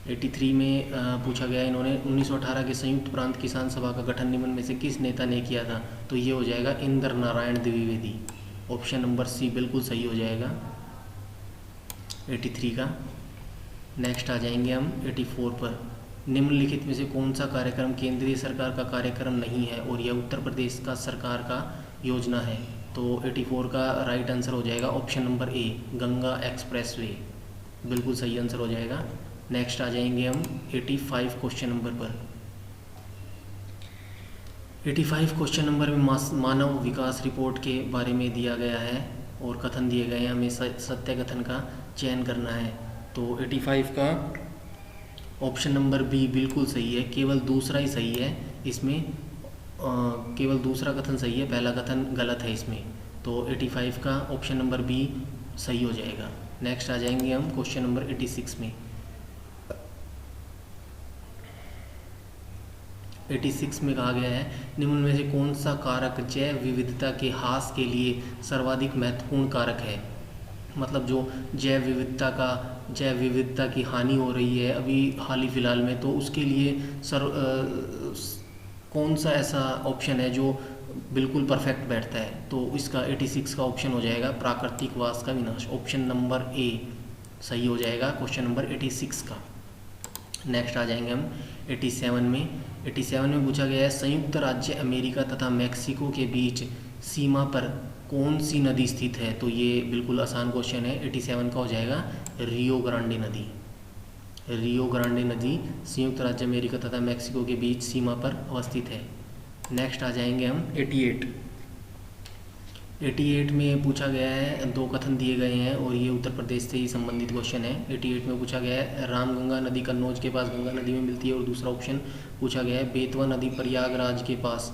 83 में पूछा गया इन्होंने 1918 के संयुक्त प्रांत किसान सभा का गठन निम्न में से किस नेता ने किया था? तो ये हो जाएगा Indra Narayan Dwivedi, option number C बिल्कुल सही हो जाएगा 83 का। नेक्स्ट आ जाएंगे हम 84 पर। निम्नलिखित में से कौन सा कार्यक्रम केंद्रीय सरकार का कार्यक्रम नहीं है और यह उत्तर प्रदेश का सरकार का योजना है? तो 84 का राइट आंसर हो जाएगा ऑप्शन नंबर ए, गंगा एक्सप्रेसवे, बिल्कुल सही आंसर हो जाएगा। नेक्स्ट आ जाएंगे हम 85 क्वेश्चन नंबर पर। 85 क्वेश्चन नंबर में मानव विकास रिपोर्ट के बारे में दिया गया है और कथन दिए गए हैं, हमें सत्य कथन का चयन करना है। तो 85 का ऑप्शन नंबर बी बिल्कुल सही है, केवल दूसरा ही सही है इसमें, केवल दूसरा कथन सही है, पहला कथन गलत है इसमें। तो 85 का ऑप्शन नंबर बी सही हो जाएगा। नेक्स्ट आ जाएंगे हम क्वेश्चन नंबर 86 में। 86 में कहा गया है निम्न में से कौन सा कारक जैव विविधता के ह्रास के लिए सर्वाधिक महत्वपूर्ण कारक है? मतलब जो जैव विविधता की हानि हो रही है अभी हाल ही फिलहाल में, तो उसके लिए कौन सा ऐसा ऑप्शन है जो बिल्कुल परफेक्ट बैठता है? तो इसका 86 का ऑप्शन हो जाएगा प्राकृतिक वास का विनाश, ऑप्शन नंबर ए सही हो जाएगा क्वेश्चन नंबर 86 का। नेक्स्ट आ जाएंगे हम 87 में। 87 में पूछा गया है संयुक्त राज्य अमेरिका तथा मैक्सिको के बीच सीमा पर कौन सी नदी स्थित है? तो ये बिल्कुल आसान क्वेश्चन है। 87 का हो जाएगा रियो ग्रांडे नदी। रियो ग्रांडे नदी संयुक्त राज्य अमेरिका तथा मैक्सिको के बीच सीमा पर अवस्थित है। नेक्स्ट आ जाएंगे हम 88 में पूछा गया है, दो कथन दिए गए हैं और ये उत्तर प्रदेश से ही संबंधित क्वेश्चन है। 88 में पूछा गया है रामगंगा नदी कन्नौज के पास गंगा नदी में मिलती है और दूसरा ऑप्शन पूछा गया है बेतवा नदी प्रयागराज के पास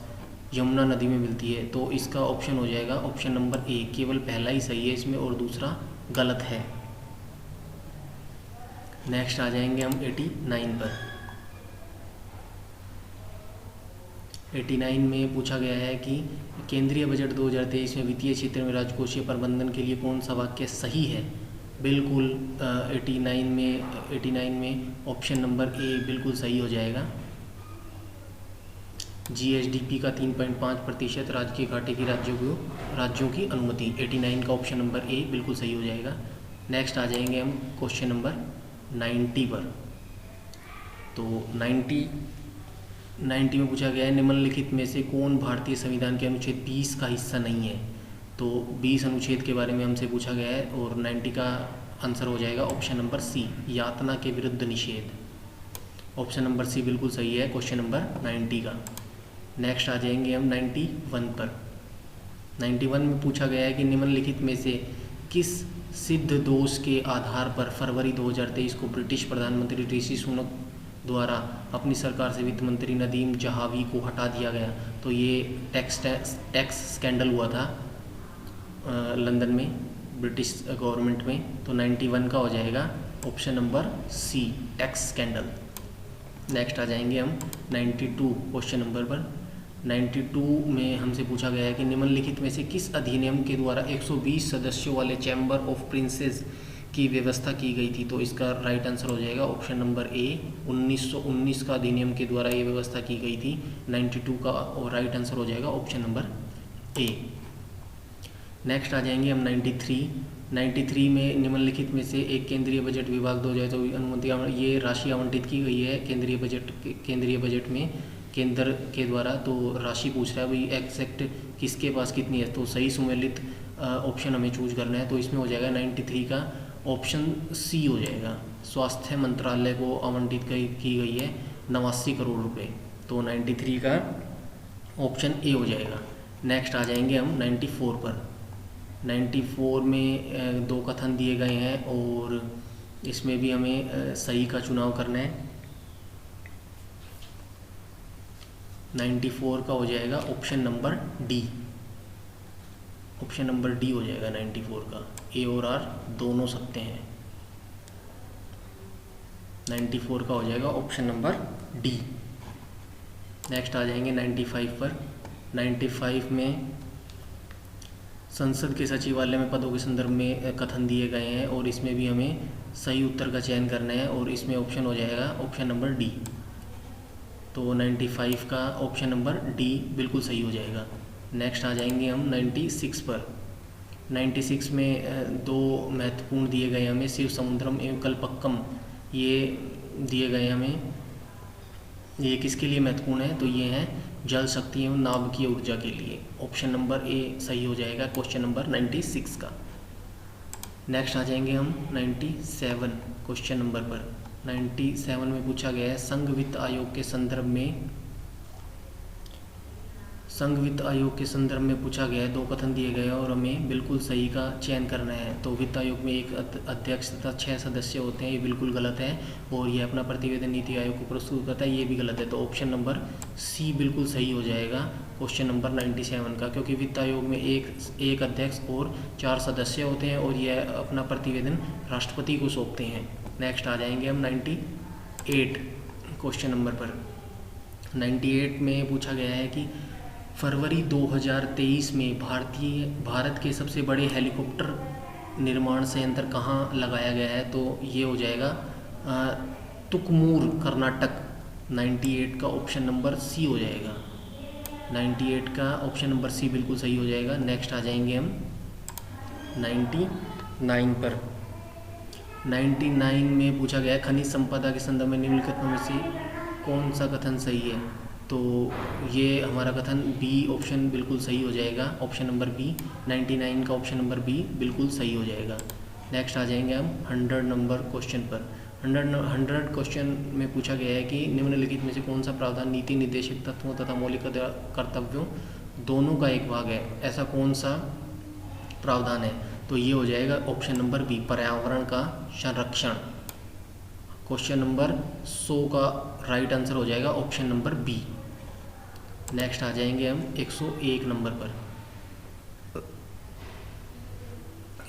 यमुना नदी में मिलती है। तो इसका ऑप्शन हो जाएगा ऑप्शन नंबर ए, केवल पहला ही सही है इसमें और दूसरा गलत है। नेक्स्ट आ जाएंगे हम 89 पर। 89 में पूछा गया है कि केंद्रीय बजट 2023 में वित्तीय क्षेत्र में राजकोषीय प्रबंधन के लिए कौन सा वाक्य सही है? बिल्कुल 89 में ऑप्शन नंबर ए बिल्कुल सही हो जाएगा। GSDP का 3.5% राज्य के घाटे की राज्यों की अनुमति, 89 का ऑप्शन नंबर ए बिल्कुल सही हो जाएगा। नेक्स्ट आ जाएंगे हम क्वेश्चन नंबर 90 पर। तो 90 में पूछा गया है निम्नलिखित में से कौन भारतीय संविधान के अनुच्छेद 20 का हिस्सा नहीं है? तो 20 अनुच्छेद के बारे में हमसे पूछा गया है और 90 का आंसर हो जाएगा ऑप्शन नंबर सी, यातना के विरुद्ध निषेध, ऑप्शन नंबर सी बिल्कुल सही है क्वेश्चन नंबर 90 का। नेक्स्ट आ जाएंगे हम 91 पर। 91 में पूछा गया है कि निम्नलिखित में से किस सिद्ध दोष के आधार पर फरवरी 2023 को ब्रिटिश प्रधानमंत्री ऋषि सुनक द्वारा अपनी सरकार से वित्त मंत्री नदीम जहावी को हटा दिया गया। तो ये टैक्स स्कैंडल हुआ था लंदन में ब्रिटिश गवर्नमेंट में। तो 91 का हो जाएगा option number C, tax scandal. Next आ जाएंगे हम 92 क्वेश्चन नंबर पर। 92 में हमसे पूछा गया है कि निम्नलिखित में से किस अधिनियम के द्वारा 120 सदस्यों वाले चैम्बर ऑफ प्रिंसेस की व्यवस्था की गई थी। तो इसका राइट आंसर हो जाएगा ऑप्शन नंबर ए, 1919 का अधिनियम के द्वारा ये व्यवस्था की गई थी। 92 का और राइट आंसर हो जाएगा ऑप्शन नंबर ए। नेक्स्ट आ जाएंगे हम 93 में निम्नलिखित में से एक केंद्रीय बजट विभाग 2024 अनुमति ये राशि आवंटित की गई है केंद्रीय बजट में केंद्र के द्वारा। तो राशि पूछ रहा है भाई एग्जैक्ट किसके पास कितनी है। तो सही सुमेलित ऑप्शन हमें चूज करना है। तो इसमें हो जाएगा 93 का ऑप्शन सी हो जाएगा। स्वास्थ्य मंत्रालय को आवंटित की गई है 89 करोड़ रुपए। तो 93 का ऑप्शन ए हो जाएगा। नेक्स्ट आ जाएंगे हम 94 पर। 94 में दो कथन दिए गए हैं और इसमें भी हमें सही का चुनाव करना है। 94 का हो जाएगा option number D. Option number D हो जाएगा 94 का। ए और आर दोनों सत्य हैं। 94 का हो जाएगा ऑप्शन नंबर डी। नेक्स्ट आ जाएंगे 95 पर। 95 में संसद के सचिवालय में पदों के संदर्भ में कथन दिए गए हैं और इसमें भी हमें सही उत्तर का चयन करना है और इसमें ऑप्शन हो जाएगा ऑप्शन नंबर डी। तो 95 का ऑप्शन नंबर डी बिल्कुल सही हो जाएगा। नेक्स्ट आ जाएंगे हम 96 पर। 96 में दो महत्वपूर्ण दिए गए हमें, शिव समुद्रम एवं कल्पक्कम ये दिए गए हमें। ये किसके लिए महत्वपूर्ण है? तो ये हैं जल शक्ति एवं नाभिकीय ऊर्जा के लिए। ऑप्शन नंबर ए सही हो जाएगा क्वेश्चन नंबर 96 का। नेक्स्ट आ जाएंगे हम 97 क्वेश्चन नंबर पर। 97 में पूछा गया है संघ वित्त आयोग के संदर्भ में पूछा गया है। दो कथन दिए गए हैं और हमें बिल्कुल सही का चयन करना है। तो वित्त आयोग में एक अध्यक्ष तथा 6 सदस्य होते हैं, ये बिल्कुल गलत है। और ये अपना प्रतिवेदन नीति आयोग को प्रस्तुत करता है, ये भी गलत है। तो ऑप्शन नंबर सी बिल्कुल सही हो जाएगा क्वेश्चन नंबर 97 का, क्योंकि वित्त आयोग में एक अध्यक्ष और 4 सदस्य होते हैं और यह अपना प्रतिवेदन राष्ट्रपति को सौंपते हैं। नेक्स्ट आ जाएंगे हम 98 क्वेश्चन नंबर पर। 98 में पूछा गया है कि फरवरी 2023 में भारत के सबसे बड़े हेलीकॉप्टर निर्माण संयंत्र कहाँ लगाया गया है। तो ये हो जाएगा तुकमूर, कर्नाटक। 98 का ऑप्शन नंबर सी हो जाएगा। 98 का ऑप्शन नंबर सी बिल्कुल सही हो जाएगा। नेक्स्ट आ जाएंगे हम 99 पर। 99 में पूछा गया है खनिज संपदा के संदर्भ में निम्नलिखित में से कौन सा कथन सही है। तो ये हमारा कथन बी ऑप्शन बिल्कुल सही हो जाएगा, ऑप्शन नंबर बी। 99 का ऑप्शन नंबर बी बिल्कुल सही हो जाएगा। नेक्स्ट आ जाएंगे हम 100 नंबर क्वेश्चन पर। 100 क्वेश्चन में पूछा गया है कि निम्नलिखित में से कौन सा प्रावधान नीति निर्देशक तत्वों तथा मौलिक कर्तव्यों दोनों का एक भाग है, ऐसा कौन सा प्रावधान है। तो ये हो जाएगा ऑप्शन नंबर बी, पर्यावरण का संरक्षण। क्वेश्चन नंबर 100 का राइट आंसर हो जाएगा ऑप्शन नंबर बी। नेक्स्ट आ जाएंगे हम 101 नंबर पर।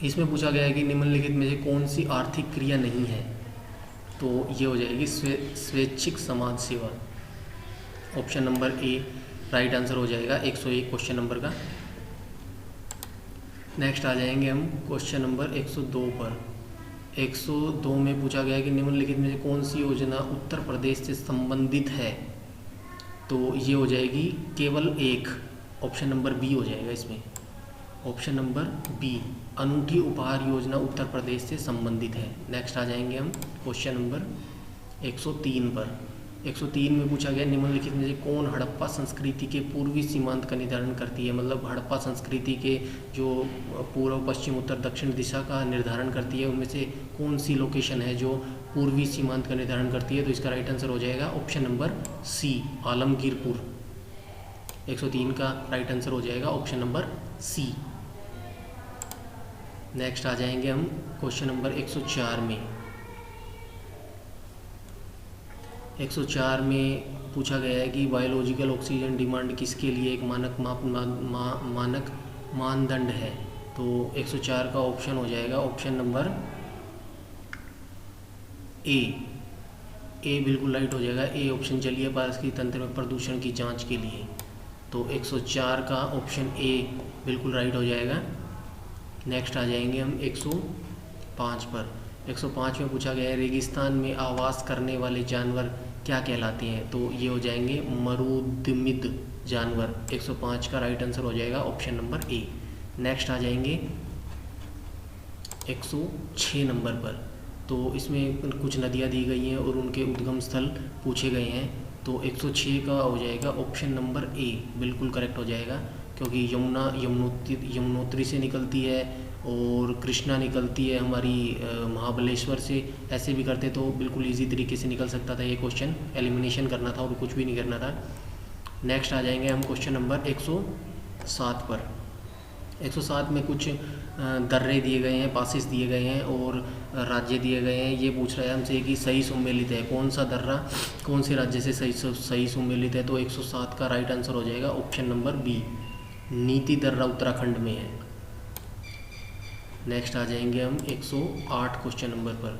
इसमें पूछा गया है कि निम्नलिखित में से कौन सी आर्थिक क्रिया नहीं है। तो ये हो जाएगी स्वैच्छिक समाज सेवा। ऑप्शन नंबर ए राइट आंसर हो जाएगा 101 क्वेश्चन नंबर का। नेक्स्ट आ जाएंगे हम क्वेश्चन नंबर 102 पर। 102 में पूछा गया है कि निम्नलिखित में से कौन सी योजना उत्तर प्रदेश से संबंधित है। तो ये हो जाएगी केवल एक, ऑप्शन नंबर बी हो जाएगा इसमें। ऑप्शन नंबर बी, अनूठी उपहार योजना उत्तर प्रदेश से संबंधित है। नेक्स्ट आ जाएंगे हम क्वेश्चन नंबर 103 पर। 103 में पूछा गया निम्नलिखित में से कौन हड़प्पा संस्कृति के पूर्वी सीमांत का निर्धारण करती है। मतलब हड़प्पा संस्कृति के जो पूर्व पश्चिम उत्तर दक्षिण दिशा का निर्धारण करती है, उनमें से कौन सी लोकेशन है जो पूर्वी सीमांत का निर्धारण करती है। तो इसका राइट आंसर हो जाएगा ऑप्शन नंबर सी, आलमगीरपुर। 103 का राइट आंसर हो जाएगा ऑप्शन नंबर सी। नेक्स्ट आ जाएंगे हम क्वेश्चन नंबर 104 में। 104 में पूछा गया है कि बायोलॉजिकल ऑक्सीजन डिमांड किसके लिए एक मानक मानदंड है। तो 104 का ऑप्शन हो जाएगा ऑप्शन नंबर ए बिल्कुल राइट हो जाएगा। ए ऑप्शन जलीय पारिस्थितिकी तंत्र में प्रदूषण की जांच के लिए। तो 104 का ऑप्शन ए बिल्कुल राइट हो जाएगा। नेक्स्ट आ जाएंगे हम 105 पर। 105 में पूछा गया है रेगिस्तान में आवास करने वाले जानवर क्या कहलाते हैं। तो ये हो जाएंगे मरुदमिद जानवर। 105 का राइट आंसर हो जाएगा ऑप्शन नंबर ए। नेक्स्ट आ जाएंगे 106 नंबर पर। तो इसमें कुछ नदियाँ दी गई हैं और उनके उद्गम स्थल पूछे गए हैं। तो 106 का हो जाएगा ऑप्शन नंबर ए बिल्कुल करेक्ट हो जाएगा, क्योंकि यमुना यमुनोत्री से निकलती है और कृष्णा निकलती है हमारी महाबलेश्वर से। ऐसे भी करते तो बिल्कुल इजी तरीके से निकल सकता था ये क्वेश्चन, एलिमिनेशन करना था और कुछ भी नहीं करना था। नेक्स्ट आ जाएंगे हम क्वेश्चन नंबर 107 पर। 107 में कुछ दर्रे दिए गए हैं, पासिस दिए गए हैं और राज्य दिए गए हैं। ये पूछ रहा है हमसे कि सही सुमेलित है, कौन सा दर्रा कौन से राज्य से सही सुमेलित है। तो 107 का राइट आंसर हो जाएगा ऑप्शन नंबर बी, नीति दर्रा उत्तराखंड में है। नेक्स्ट आ जाएंगे हम 108 क्वेश्चन नंबर पर।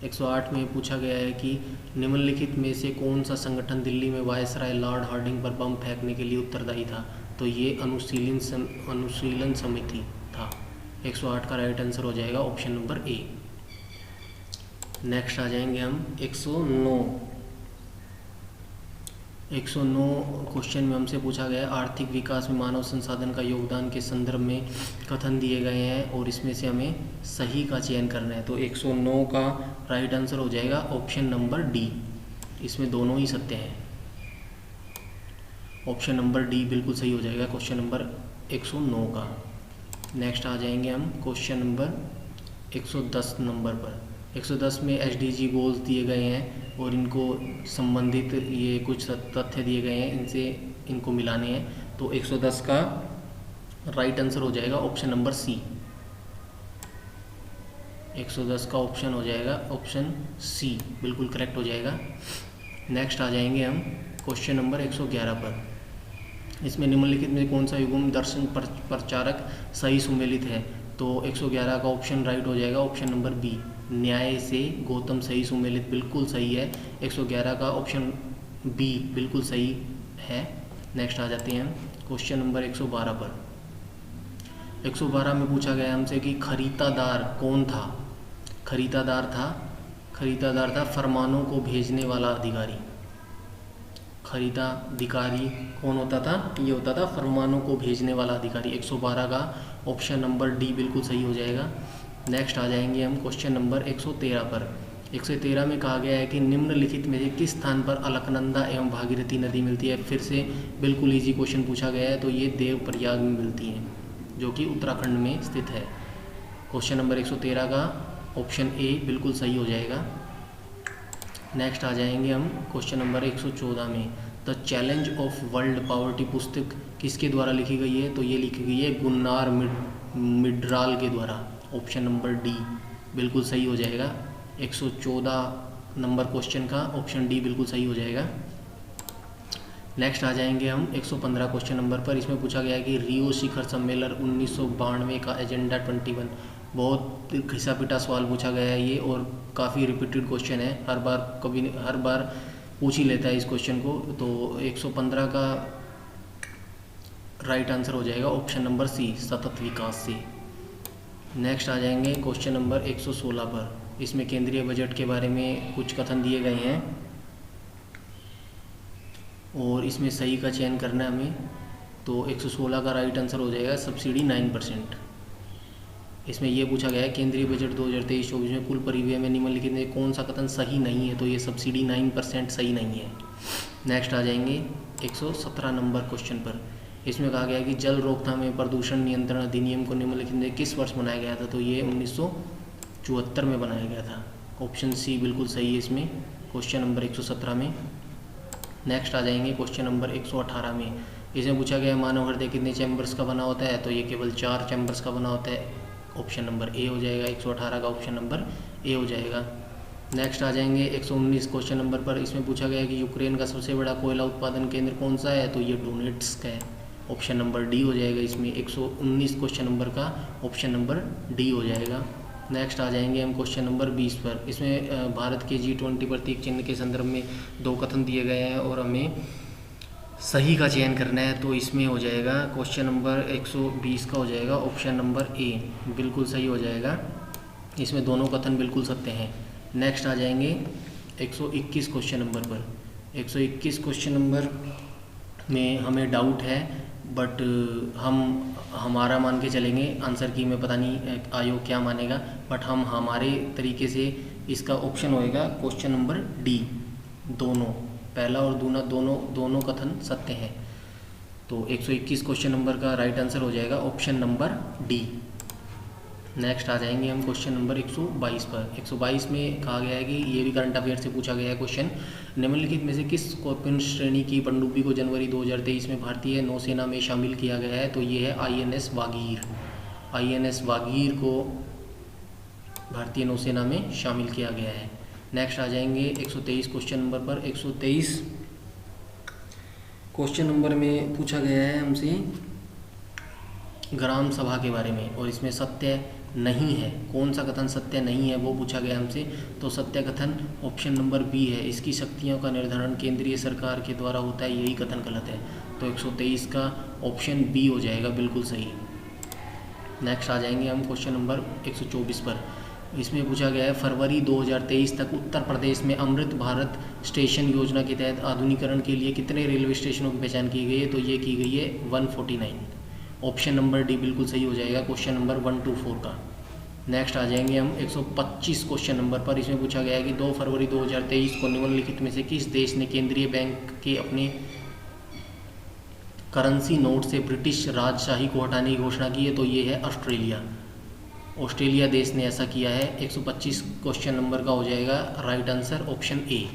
108 में पूछा गया है कि निम्नलिखित में से कौन सा संगठन दिल्ली में वायसराय लॉर्ड हार्डिंग पर बम फेंकने के लिए उत्तरदायी था। तो ये अनुशीलन समिति था। 108 का राइट आंसर हो जाएगा ऑप्शन नंबर ए। नेक्स्ट आ जाएंगे हम 109 क्वेश्चन में हमसे पूछा गया आर्थिक विकास में मानव संसाधन का योगदान के संदर्भ में कथन दिए गए हैं और इसमें से हमें सही का चयन करना है। तो 109 का राइट आंसर हो जाएगा ऑप्शन नंबर डी। इसमें दोनों ही सत्य हैं। ऑप्शन नंबर डी बिल्कुल सही हो जाएगा क्वेश्चन नंबर 109 का। नेक्स्ट आ जाएंगे हम क्वेश्चन नंबर 110 नंबर पर। 110 में SDG गोल्स दिए गए हैं और इनको संबंधित ये कुछ तथ्य दिए गए हैं, इनको मिलाने हैं। तो 110 का राइट आंसर हो जाएगा ऑप्शन नंबर सी। 110 का ऑप्शन हो जाएगा ऑप्शन सी बिल्कुल करेक्ट हो जाएगा। नेक्स्ट आ जाएंगे हम क्वेश्चन नंबर 111 पर। इसमें निम्नलिखित में कौन सा युग्म दर्शन प्रचारक सही सुमेलित है। तो 111 का ऑप्शन राइट हो जाएगा ऑप्शन नंबर बी, न्याय से गौतम सही सुमेलित बिल्कुल सही है। 111 का ऑप्शन बी बिल्कुल सही है। नेक्स्ट आ जाते हैं क्वेश्चन नंबर 112 पर। 112 में पूछा गया हमसे कि खरीदादार कौन था। खरीदादार था फरमानों को भेजने वाला अधिकारी। खरीदाधिकारी कौन होता था, ये होता था फरमानों को भेजने वाला अधिकारी। 112 का ऑप्शन नंबर डी बिल्कुल सही हो जाएगा। नेक्स्ट आ जाएंगे हम क्वेश्चन नंबर 113 पर। 113 में कहा गया है कि निम्नलिखित में से किस स्थान पर अलकनंदा एवं भागीरथी नदी मिलती है। फिर से बिल्कुल इजी क्वेश्चन पूछा गया है। तो ये देवप्रयाग में मिलती है, जो कि उत्तराखंड में स्थित है। क्वेश्चन नंबर 113 का ऑप्शन ए बिल्कुल सही हो जाएगा। नेक्स्ट आ जाएंगे हम क्वेश्चन नंबर 114 में। The challenge of world poverty पुस्तक किसके द्वारा लिखी गई है। तो ये लिखी गई है गुन्नार मिडराल के द्वारा। ऑप्शन नंबर डी बिल्कुल सही हो जाएगा। 114 नंबर क्वेश्चन का ऑप्शन डी बिल्कुल सही हो जाएगा। नेक्स्ट आ जाएंगे हम 115 क्वेश्चन नंबर पर। इसमें पूछा गया है कि रियो शिखर सम्मेलन 1992 का एजेंडा 21। बहुत घिसा पिटा सवाल पूछा गया है ये, और काफ़ी रिपीटेड क्वेश्चन है, हर बार पूछ ही लेता है इस क्वेश्चन को। तो 115 का राइट आंसर हो जाएगा ऑप्शन नंबर सी, सतत विकास से। नेक्स्ट आ जाएंगे क्वेश्चन नंबर 116 पर। इसमें केंद्रीय बजट के बारे में कुछ कथन दिए गए हैं और इसमें सही का चयन करना है हमें। तो 116 का राइट आंसर हो जाएगा सब्सिडी 9%। इसमें यह पूछा गया है केंद्रीय बजट 2023-24 में कुल परिव्यय में निम्नलिखित में कौन सा कथन सही नहीं है। तो ये सब्सिडी 9% सही नहीं है। नेक्स्ट आ जाएंगे 117 नंबर क्वेश्चन पर। इसमें कहा गया है कि जल रोकथाम एवं प्रदूषण नियंत्रण अधिनियम को निम्नलिखित में किस वर्ष बनाया गया था। तो ये 1974 में बनाया गया था। ऑप्शन सी बिल्कुल सही है इसमें क्वेश्चन नंबर 117 में। नेक्स्ट आ जाएंगे क्वेश्चन नंबर 118 में। इसमें पूछा गया मानव हृदय कितने चैम्बर्स का बना होता है, तो ये केवल 4 चैम्बर्स का बना होता है, ऑप्शन नंबर ए हो जाएगा। 118 का ऑप्शन नंबर ए हो जाएगा। नेक्स्ट आ जाएंगे 119 क्वेश्चन नंबर पर। इसमें पूछा गया है कि यूक्रेन का सबसे बड़ा कोयला उत्पादन केंद्र कौन सा है, तो ये डोनेट्स्क है, ऑप्शन नंबर डी हो जाएगा। इसमें 119 क्वेश्चन नंबर का ऑप्शन नंबर डी हो जाएगा। नेक्स्ट आ जाएंगे हम क्वेश्चन नंबर 20 पर। इसमें भारत के G20 प्रतीक चिन्ह के संदर्भ में 2 कथन दिए गए हैं और हमें सही का चयन करना है, तो इसमें हो जाएगा क्वेश्चन नंबर 120 का हो जाएगा ऑप्शन नंबर ए, बिल्कुल सही हो जाएगा। इसमें दोनों कथन बिल्कुल सत्य हैं। नेक्स्ट आ जाएंगे 121 क्वेश्चन नंबर पर। 121 क्वेश्चन नंबर में हमें डाउट है, बट हम हमारा मान के चलेंगे आंसर की, मैं पता नहीं आयोग क्या मानेगा, बट हम हमारे तरीके से इसका ऑप्शन होएगा क्वेश्चन नंबर डी। दोनों पहला और दोनों कथन सत्य हैं, तो 121 क्वेश्चन नंबर का राइट आंसर हो जाएगा ऑप्शन नंबर डी। नेक्स्ट आ जाएंगे हम क्वेश्चन नंबर 122 पर। 122 में कहा गया है कि ये भी करंट अफेयर से पूछा गया है क्वेश्चन, निम्नलिखित में से किस स्कॉर्पियन श्रेणी की पनडुब्बी को जनवरी 2023 में भारतीय नौसेना में शामिल किया गया है, तो ये है INS वागीर। INS वागीर को भारतीय नौसेना में शामिल किया गया है। नेक्स्ट आ जाएंगे 123 क्वेश्चन नंबर पर। 123 क्वेश्चन नंबर में पूछा गया है हमसे ग्राम सभा के बारे में, और इसमें सत्य नहीं है, कौन सा कथन सत्य नहीं है वो पूछा गया हमसे, तो सत्य कथन ऑप्शन नंबर बी है, इसकी शक्तियों का निर्धारण केंद्रीय सरकार के द्वारा होता है, यही कथन गलत है, तो 123 का ऑप्शन बी हो जाएगा बिल्कुल सही। नेक्स्ट आ जाएंगे हम क्वेश्चन नंबर 124 पर। इसमें पूछा गया है फरवरी 2023 तक उत्तर प्रदेश में अमृत भारत स्टेशन योजना के तहत आधुनिकीकरण के लिए कितने रेलवे स्टेशनों की पहचान की गई है, तो ये की गई है 149, ऑप्शन नंबर डी बिल्कुल सही हो जाएगा क्वेश्चन नंबर 124 का। नेक्स्ट आ जाएंगे हम 125 क्वेश्चन नंबर पर। इसमें पूछा गया है कि 2 फरवरी 2023 को निम्नलिखित में से किस देश ने केंद्रीय बैंक के अपने करेंसी नोट से ब्रिटिश राजशाही को हटाने की घोषणा की है, तो ये है ऑस्ट्रेलिया। ऑस्ट्रेलिया देश ने ऐसा किया है। 125 क्वेश्चन नंबर का हो जाएगा right answer option A.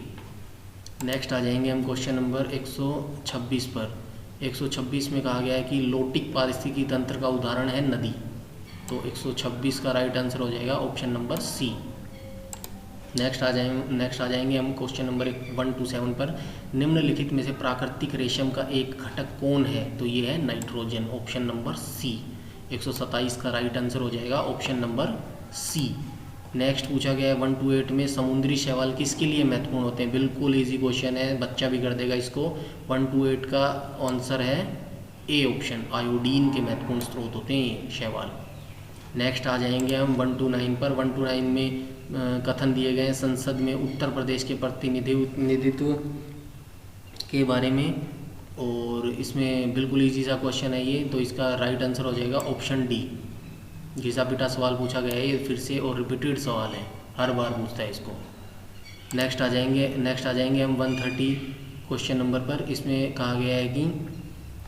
Next आ जाएंगे हम क्वेश्चन नंबर 126 पर। 126 में कहा गया है कि लोटिक पारिस्थितिकी तंत्र का उदाहरण है नदी, तो 126 का राइट आंसर हो जाएगा ऑप्शन नंबर सी। नेक्स्ट आ जाएंगे हम क्वेश्चन नंबर 127 पर। निम्नलिखित में से प्राकृतिक रेशम का एक घटक कौन है, तो ये है नाइट्रोजन, ऑप्शन नंबर सी। 127 का राइट आंसर हो जाएगा ऑप्शन नंबर सी। नेक्स्ट पूछा गया है 128 में समुद्री शैवाल किसके लिए महत्वपूर्ण होते हैं, बिल्कुल इजी क्वेश्चन है, बच्चा भी कर देगा इसको। 128 का आंसर है ए ऑप्शन, आयोडीन के महत्वपूर्ण स्रोत होते हैं ये शैवाल। नेक्स्ट आ जाएंगे हम 129 पर। 129 में कथन दिए गए हैं संसद में उत्तर प्रदेश के प्रतिनिधित्व के बारे में, और इसमें बिल्कुल इजी सा क्वेश्चन है ये, तो इसका राइट आंसर हो जाएगा ऑप्शन डी। घिसा पिटा सवाल पूछा गया है ये फिर से, और रिपीटेड सवाल है, हर बार पूछता है इसको। नेक्स्ट आ जाएंगे हम 130 क्वेश्चन नंबर पर। इसमें कहा गया है कि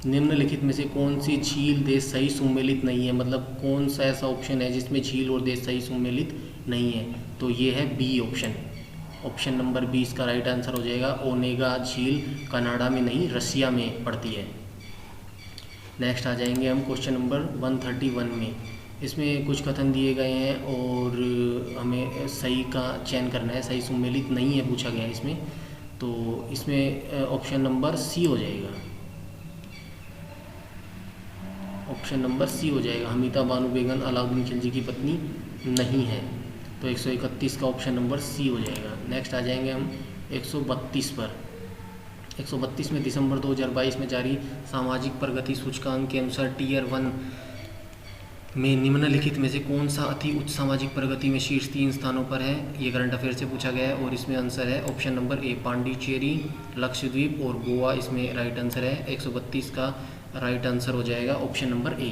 निम्नलिखित में से कौन सी झील देश सही सुमेलित नहीं है, मतलब कौन सा ऐसा ऑप्शन है जिसमें झील और देश सही सुमेलित नहीं है, तो ये है बी ऑप्शन, ऑप्शन नंबर 20 का राइट आंसर हो जाएगा। ओनेगा झील कनाडा में नहीं, रसिया में पड़ती है। नेक्स्ट आ जाएंगे हम क्वेश्चन नंबर 131 में। इसमें कुछ कथन दिए गए हैं और हमें सही का चयन करना है, सही सुमेलित नहीं है पूछा गया है इसमें, तो इसमें ऑप्शन नंबर सी हो जाएगा, ऑप्शन नंबर सी हो जाएगा। हमीदा बानो बेगम अलाउद्दीन खिलजी की पत्नी नहीं है, तो 131 का ऑप्शन नंबर सी हो जाएगा। नेक्स्ट आ जाएंगे हम 132 पर। 132 में दिसंबर 2022 में जारी सामाजिक प्रगति सूचकांक के अनुसार टियर 1 में निम्नलिखित में से कौन सा अति उच्च सामाजिक प्रगति में शीर्ष 3 स्थानों पर है, ये करंट अफेयर से पूछा गया है, और इसमें आंसर है ऑप्शन नंबर ए, पांडिचेरी, लक्षद्वीप और गोवा इसमें राइट आंसर है। 132 का राइट आंसर हो जाएगा ऑप्शन नंबर ए।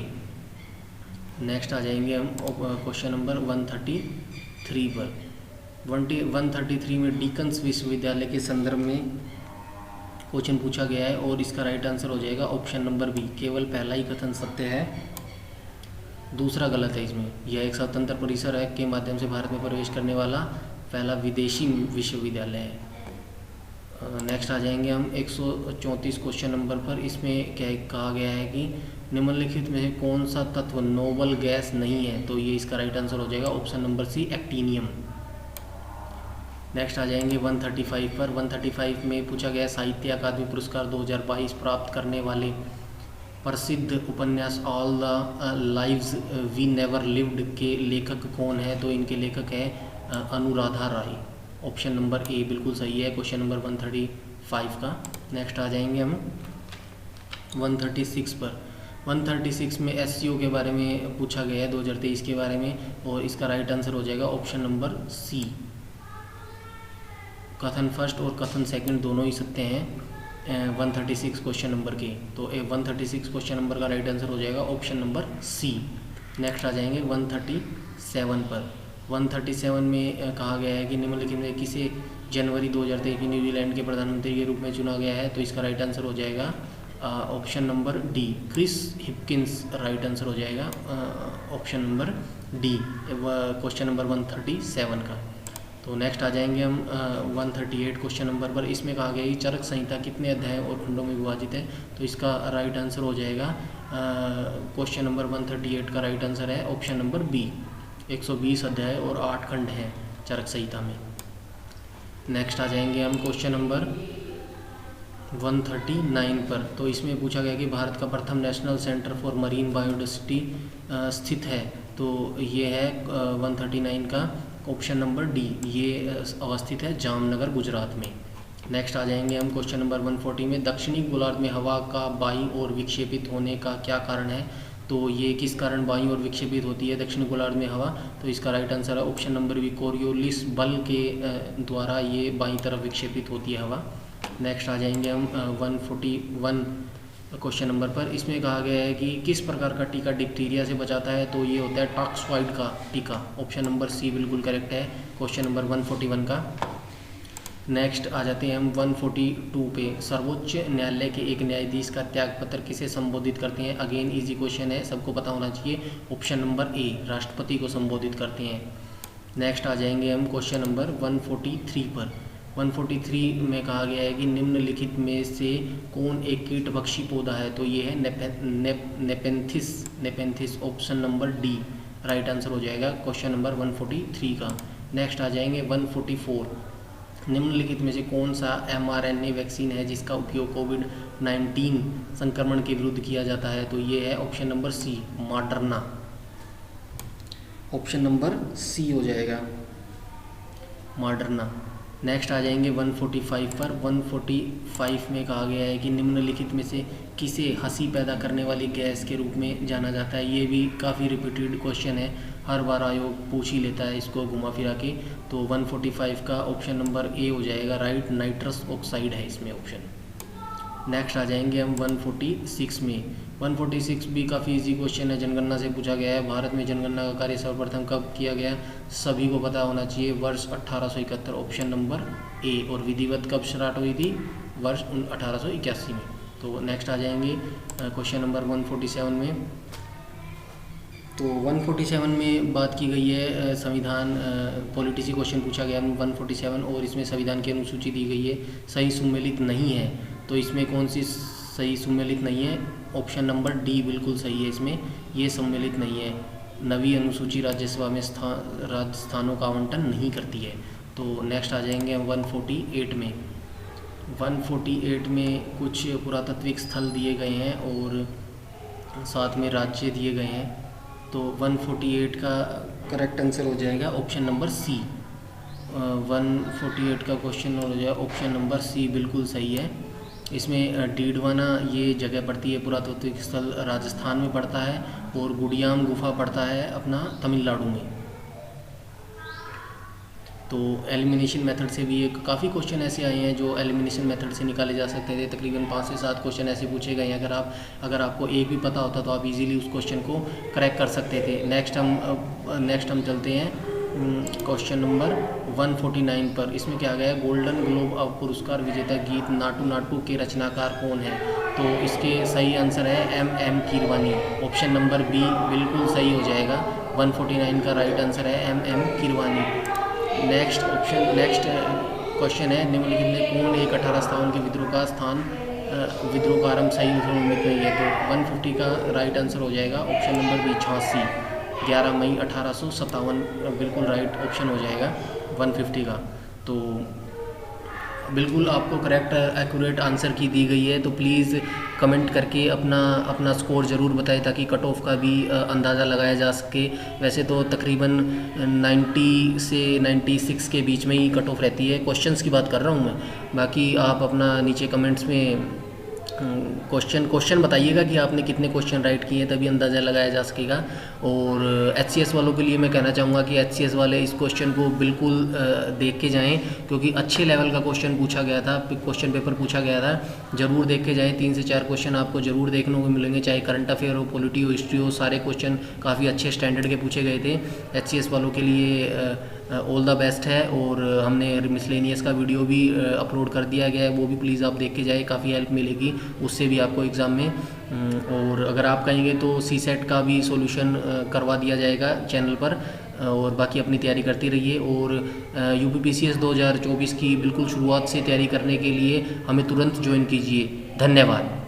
नेक्स्ट आ जाएंगे हम क्वेश्चन नंबर 133 पर। 133 में डिकन्स विश्वविद्यालय के संदर्भ में क्वेश्चन पूछा गया है, और इसका राइट आंसर हो जाएगा ऑप्शन नंबर बी। केवल पहला ही कथन सत्य है, दूसरा गलत है इसमें। यह एक स्वतंत्र परिसर है के माध्यम से भारत में प्रवेश करने वाला पहला विदेशी विश्वविद्यालय है। नेक्स्ट आ जाएंगे हम 134 क्वेश्चन नंबर पर। इसमें क्या कहा गया है कि निम्नलिखित में से कौन सा तत्व नोबल गैस नहीं है, तो ये इसका राइट आंसर हो जाएगा ऑप्शन नंबर सी, एक्टीनियम। नेक्स्ट आ जाएंगे 135 पर। 135 में पूछा गया साहित्य अकादमी पुरस्कार 2022 प्राप्त करने वाले प्रसिद्ध उपन्यास all the lives we never lived के लेखक कौन है, तो इनके लेखक है Anuradha Roy. Option number A बिल्कुल सही है क्वेश्चन नंबर 135 का। नेक्स्ट आ जाएंगे हम 136 पर। 136 में SEO के बारे में पूछा गया है 2023 के बारे में, और इसका राइट आंसर हो जाएगा ऑप्शन नंबर सी। कथन फर्स्ट और कथन सेकंड दोनों ही सत्य हैं 136 क्वेश्चन नंबर के, तो 136 क्वेश्चन नंबर का राइट आंसर हो जाएगा ऑप्शन नंबर सी। नेक्स्ट आ जाएंगे 137 पर। 137 में कहा गया है कि निम्नलिखित में किसे जनवरी 2023 में न्यूजीलैंड के प्रधानमंत्री के रूप में चुना गया है, तो इसका राइट आंसर हो जाएगा option number D, Chris Hipkins right answer हो जाएगा option number D question number 137 का। तो नेक्स्ट आ जाएंगे हम 138 क्वेश्चन नंबर पर। इसमें कहा गया है कि चरक संहिता कितने अध्याय और खंडों में विभाजित है, तो इसका राइट आंसर हो जाएगा क्वेश्चन नंबर 138 का राइट आंसर है ऑप्शन नंबर बी, 120 अध्याय और 8 खंड हैं चरक संहिता में। नेक्स्ट आ जाएंगे हम क्वेश्चन नंबर 139 पर। तो इसमें पूछा गया कि भारत का प्रथम national centre for marine biodiversity स्थित है, तो ये है 139 का ऑप्शन नंबर डी, ये अवस्थित है जामनगर गुजरात में। नेक्स्ट आ जाएंगे हम क्वेश्चन नंबर 140 में। दक्षिणी गोलार्ध में हवा का बाईं ओर विक्षेपित होने का क्या कारण है, तो ये किस कारण बाईं ओर विक्षेपित होती है दक्षिणी गोलार्ध में हवा, तो इसका राइट आंसर है ऑप्शन नंबर बी, कोरियोलिस बल के द्वारा ये बाईं तरफ विक्षेपित होती है हवा। नेक्स्ट आ जाएंगे हम 141 क्वेश्चन नंबर पर। इसमें कहा गया है कि किस प्रकार का टीका डिप्थीरिया से बचाता है, तो ये होता है टॉक्सवाइड का टीका। ऑप्शन नंबर सी बिल्कुल करेक्ट है क्वेश्चन नंबर 141 का। नेक्स्ट आ जाते हैं हम 142 पे। सर्वोच्च न्यायालय के एक न्यायाधीश का त्यागपत्र किसे संबोधित करते हैं, अगेन इजी क्वेश्चन है, सबको पता होना चाहिए, ऑप्शन नंबर ए, राष्ट्रपति को संबोधित करते हैं। नेक्स्ट आ जाएंगे हम क्वेश्चन नंबर 143 पर। 143 में कहा गया है कि निम्नलिखित में से कौन एक कीटभक्षी पौधा है, तो ये है Nepenthes option number D right answer हो जाएगा क्वेश्चन नंबर 143 का। नेक्स्ट आ जाएंगे 144। निम्नलिखित में से कौन सा mRNA वैक्सीन है जिसका उपयोग कोविड-19 संक्रमण के विरुद्ध किया जाता है, तो ये है option number C, Moderna. Option number C हो जाएगा मॉडर्ना। नेक्स्ट आ जाएंगे 145 पर। 145 में कहा गया है कि निम्नलिखित में से किसे हंसी पैदा करने वाली गैस के रूप में जाना जाता है। ये भी काफ़ी रिपीटेड क्वेश्चन है, हर बार आयोग पूछ ही लेता है इसको घुमा फिरा के, तो 145 का ऑप्शन नंबर ए हो जाएगा राइट, नाइट्रस ऑक्साइड है इसमें ऑप्शन। नेक्स्ट आ जाएंगे हम 146 में। 146 भी काफ़ी इजी क्वेश्चन है, जनगणना से पूछा गया है। भारत में जनगणना का कार्य सर्वप्रथम कब किया गया, सभी को पता होना चाहिए, वर्ष 1871 ऑप्शन नंबर ए। और विधिवत कब स्टार्ट हुई थी, वर्ष 1881 में। तो नेक्स्ट आ जाएंगे क्वेश्चन नंबर 147 में। तो 147 में बात की गई है संविधान, पॉलिटिसी क्वेश्चन पूछा गया 147, और इसमें संविधान की अनुसूची दी गई है, सही सुमेलित नहीं है, तो इसमें कौन सी सही सुमेलित नहीं है, ऑप्शन नंबर डी बिल्कुल सही है, इसमें ये सम्मिलित नहीं है। नवी अनुसूची राज्यसभा में स्थानों का आवंटन नहीं करती है। तो नेक्स्ट आ जाएंगे हम 148 में। 148 में कुछ पुरातात्विक स्थल दिए गए हैं और साथ में राज्य दिए गए हैं, तो 148 का करेक्ट आंसर हो जाएगा ऑप्शन नंबर सी। 148 का क्वेश्चन हो जाएगा ऑप्शन नंबर सी बिल्कुल सही है। इसमें डीडवाना ये जगह पड़ती है, पुरातात्विक स्थल राजस्थान में पड़ता है, और गुड़ियाम गुफा पड़ता है अपना तमिलनाडु में। तो एलिमिनेशन मेथड से भी एक काफ़ी क्वेश्चन ऐसे आए हैं जो एलिमिनेशन मेथड से निकाले जा सकते थे। तकरीबन 5 से 7 क्वेश्चन ऐसे पूछे गए हैं, अगर आपको एक भी पता होता तो आप इजीली उस क्वेश्चन को क्रैक कर सकते थे। नेक्स्ट हम चलते हैं क्वेश्चन नंबर 149 पर। इसमें क्या गया है, गोल्डन ग्लोब पुरस्कार विजेता गीत नाटू नाटू के रचनाकार कौन है, तो इसके सही आंसर है M.M. Keeravani. Option number B बिल्कुल सही हो जाएगा, 149 का राइट आंसर है M.M. कीरवानी। नेक्स्ट क्वेश्चन है, निम्नलिखित में कौन एक 1857 के विद्रोह का स्थान विद्रोह का आरंभ सही उम्मीद नहीं है? तो 150 का राइट आंसर हो जाएगा ऑप्शन नंबर बी, झांसी, 11 मई 1857 बिल्कुल राइट ऑप्शन हो जाएगा 150 का। तो बिल्कुल आपको करेक्ट एक्यूरेट आंसर की दी गई है। तो प्लीज़ कमेंट करके अपना स्कोर ज़रूर बताएं ताकि कट ऑफ का भी अंदाज़ा लगाया जा सके। वैसे तो तकरीबन 90 से 96 के बीच में ही कट ऑफ रहती है। क्वेश्चंस की बात कर रहा हूँ मैं, बाकी आप अपना नीचे कमेंट्स में क्वेश्चन बताइएगा कि आपने कितने क्वेश्चन राइट किए हैं, तभी अंदाज़ा लगाया जा सकेगा। और HCS वालों के लिए मैं कहना चाहूँगा कि HCS वाले इस क्वेश्चन को बिल्कुल देख के जाएं, क्योंकि अच्छे लेवल का क्वेश्चन पूछा गया था, क्वेश्चन पेपर पूछा गया था। ज़रूर देख के जाएं, 3 से 4 क्वेश्चन आपको ज़रूर देखने को मिलेंगे, चाहे करंट अफेयर हो, पॉलिटी हो, हिस्ट्री हो, सारे क्वेश्चन काफ़ी अच्छे स्टैंडर्ड के पूछे गए थे। HCS वालों के लिए ऑल द बेस्ट है। और हमने मिसलेनियस का वीडियो भी अपलोड कर दिया गया है, वो भी प्लीज़ आप देख के जाए, काफ़ी हेल्प मिलेगी उससे भी आपको एग्ज़ाम में। और अगर आप कहेंगे तो CSET का भी सॉल्यूशन करवा दिया जाएगा चैनल पर। और बाकी अपनी तैयारी करते रहिए। और UPPCS 2024 की बिल्कुल शुरुआत से तैयारी करने के लिए हमें तुरंत ज्वाइन कीजिए। धन्यवाद।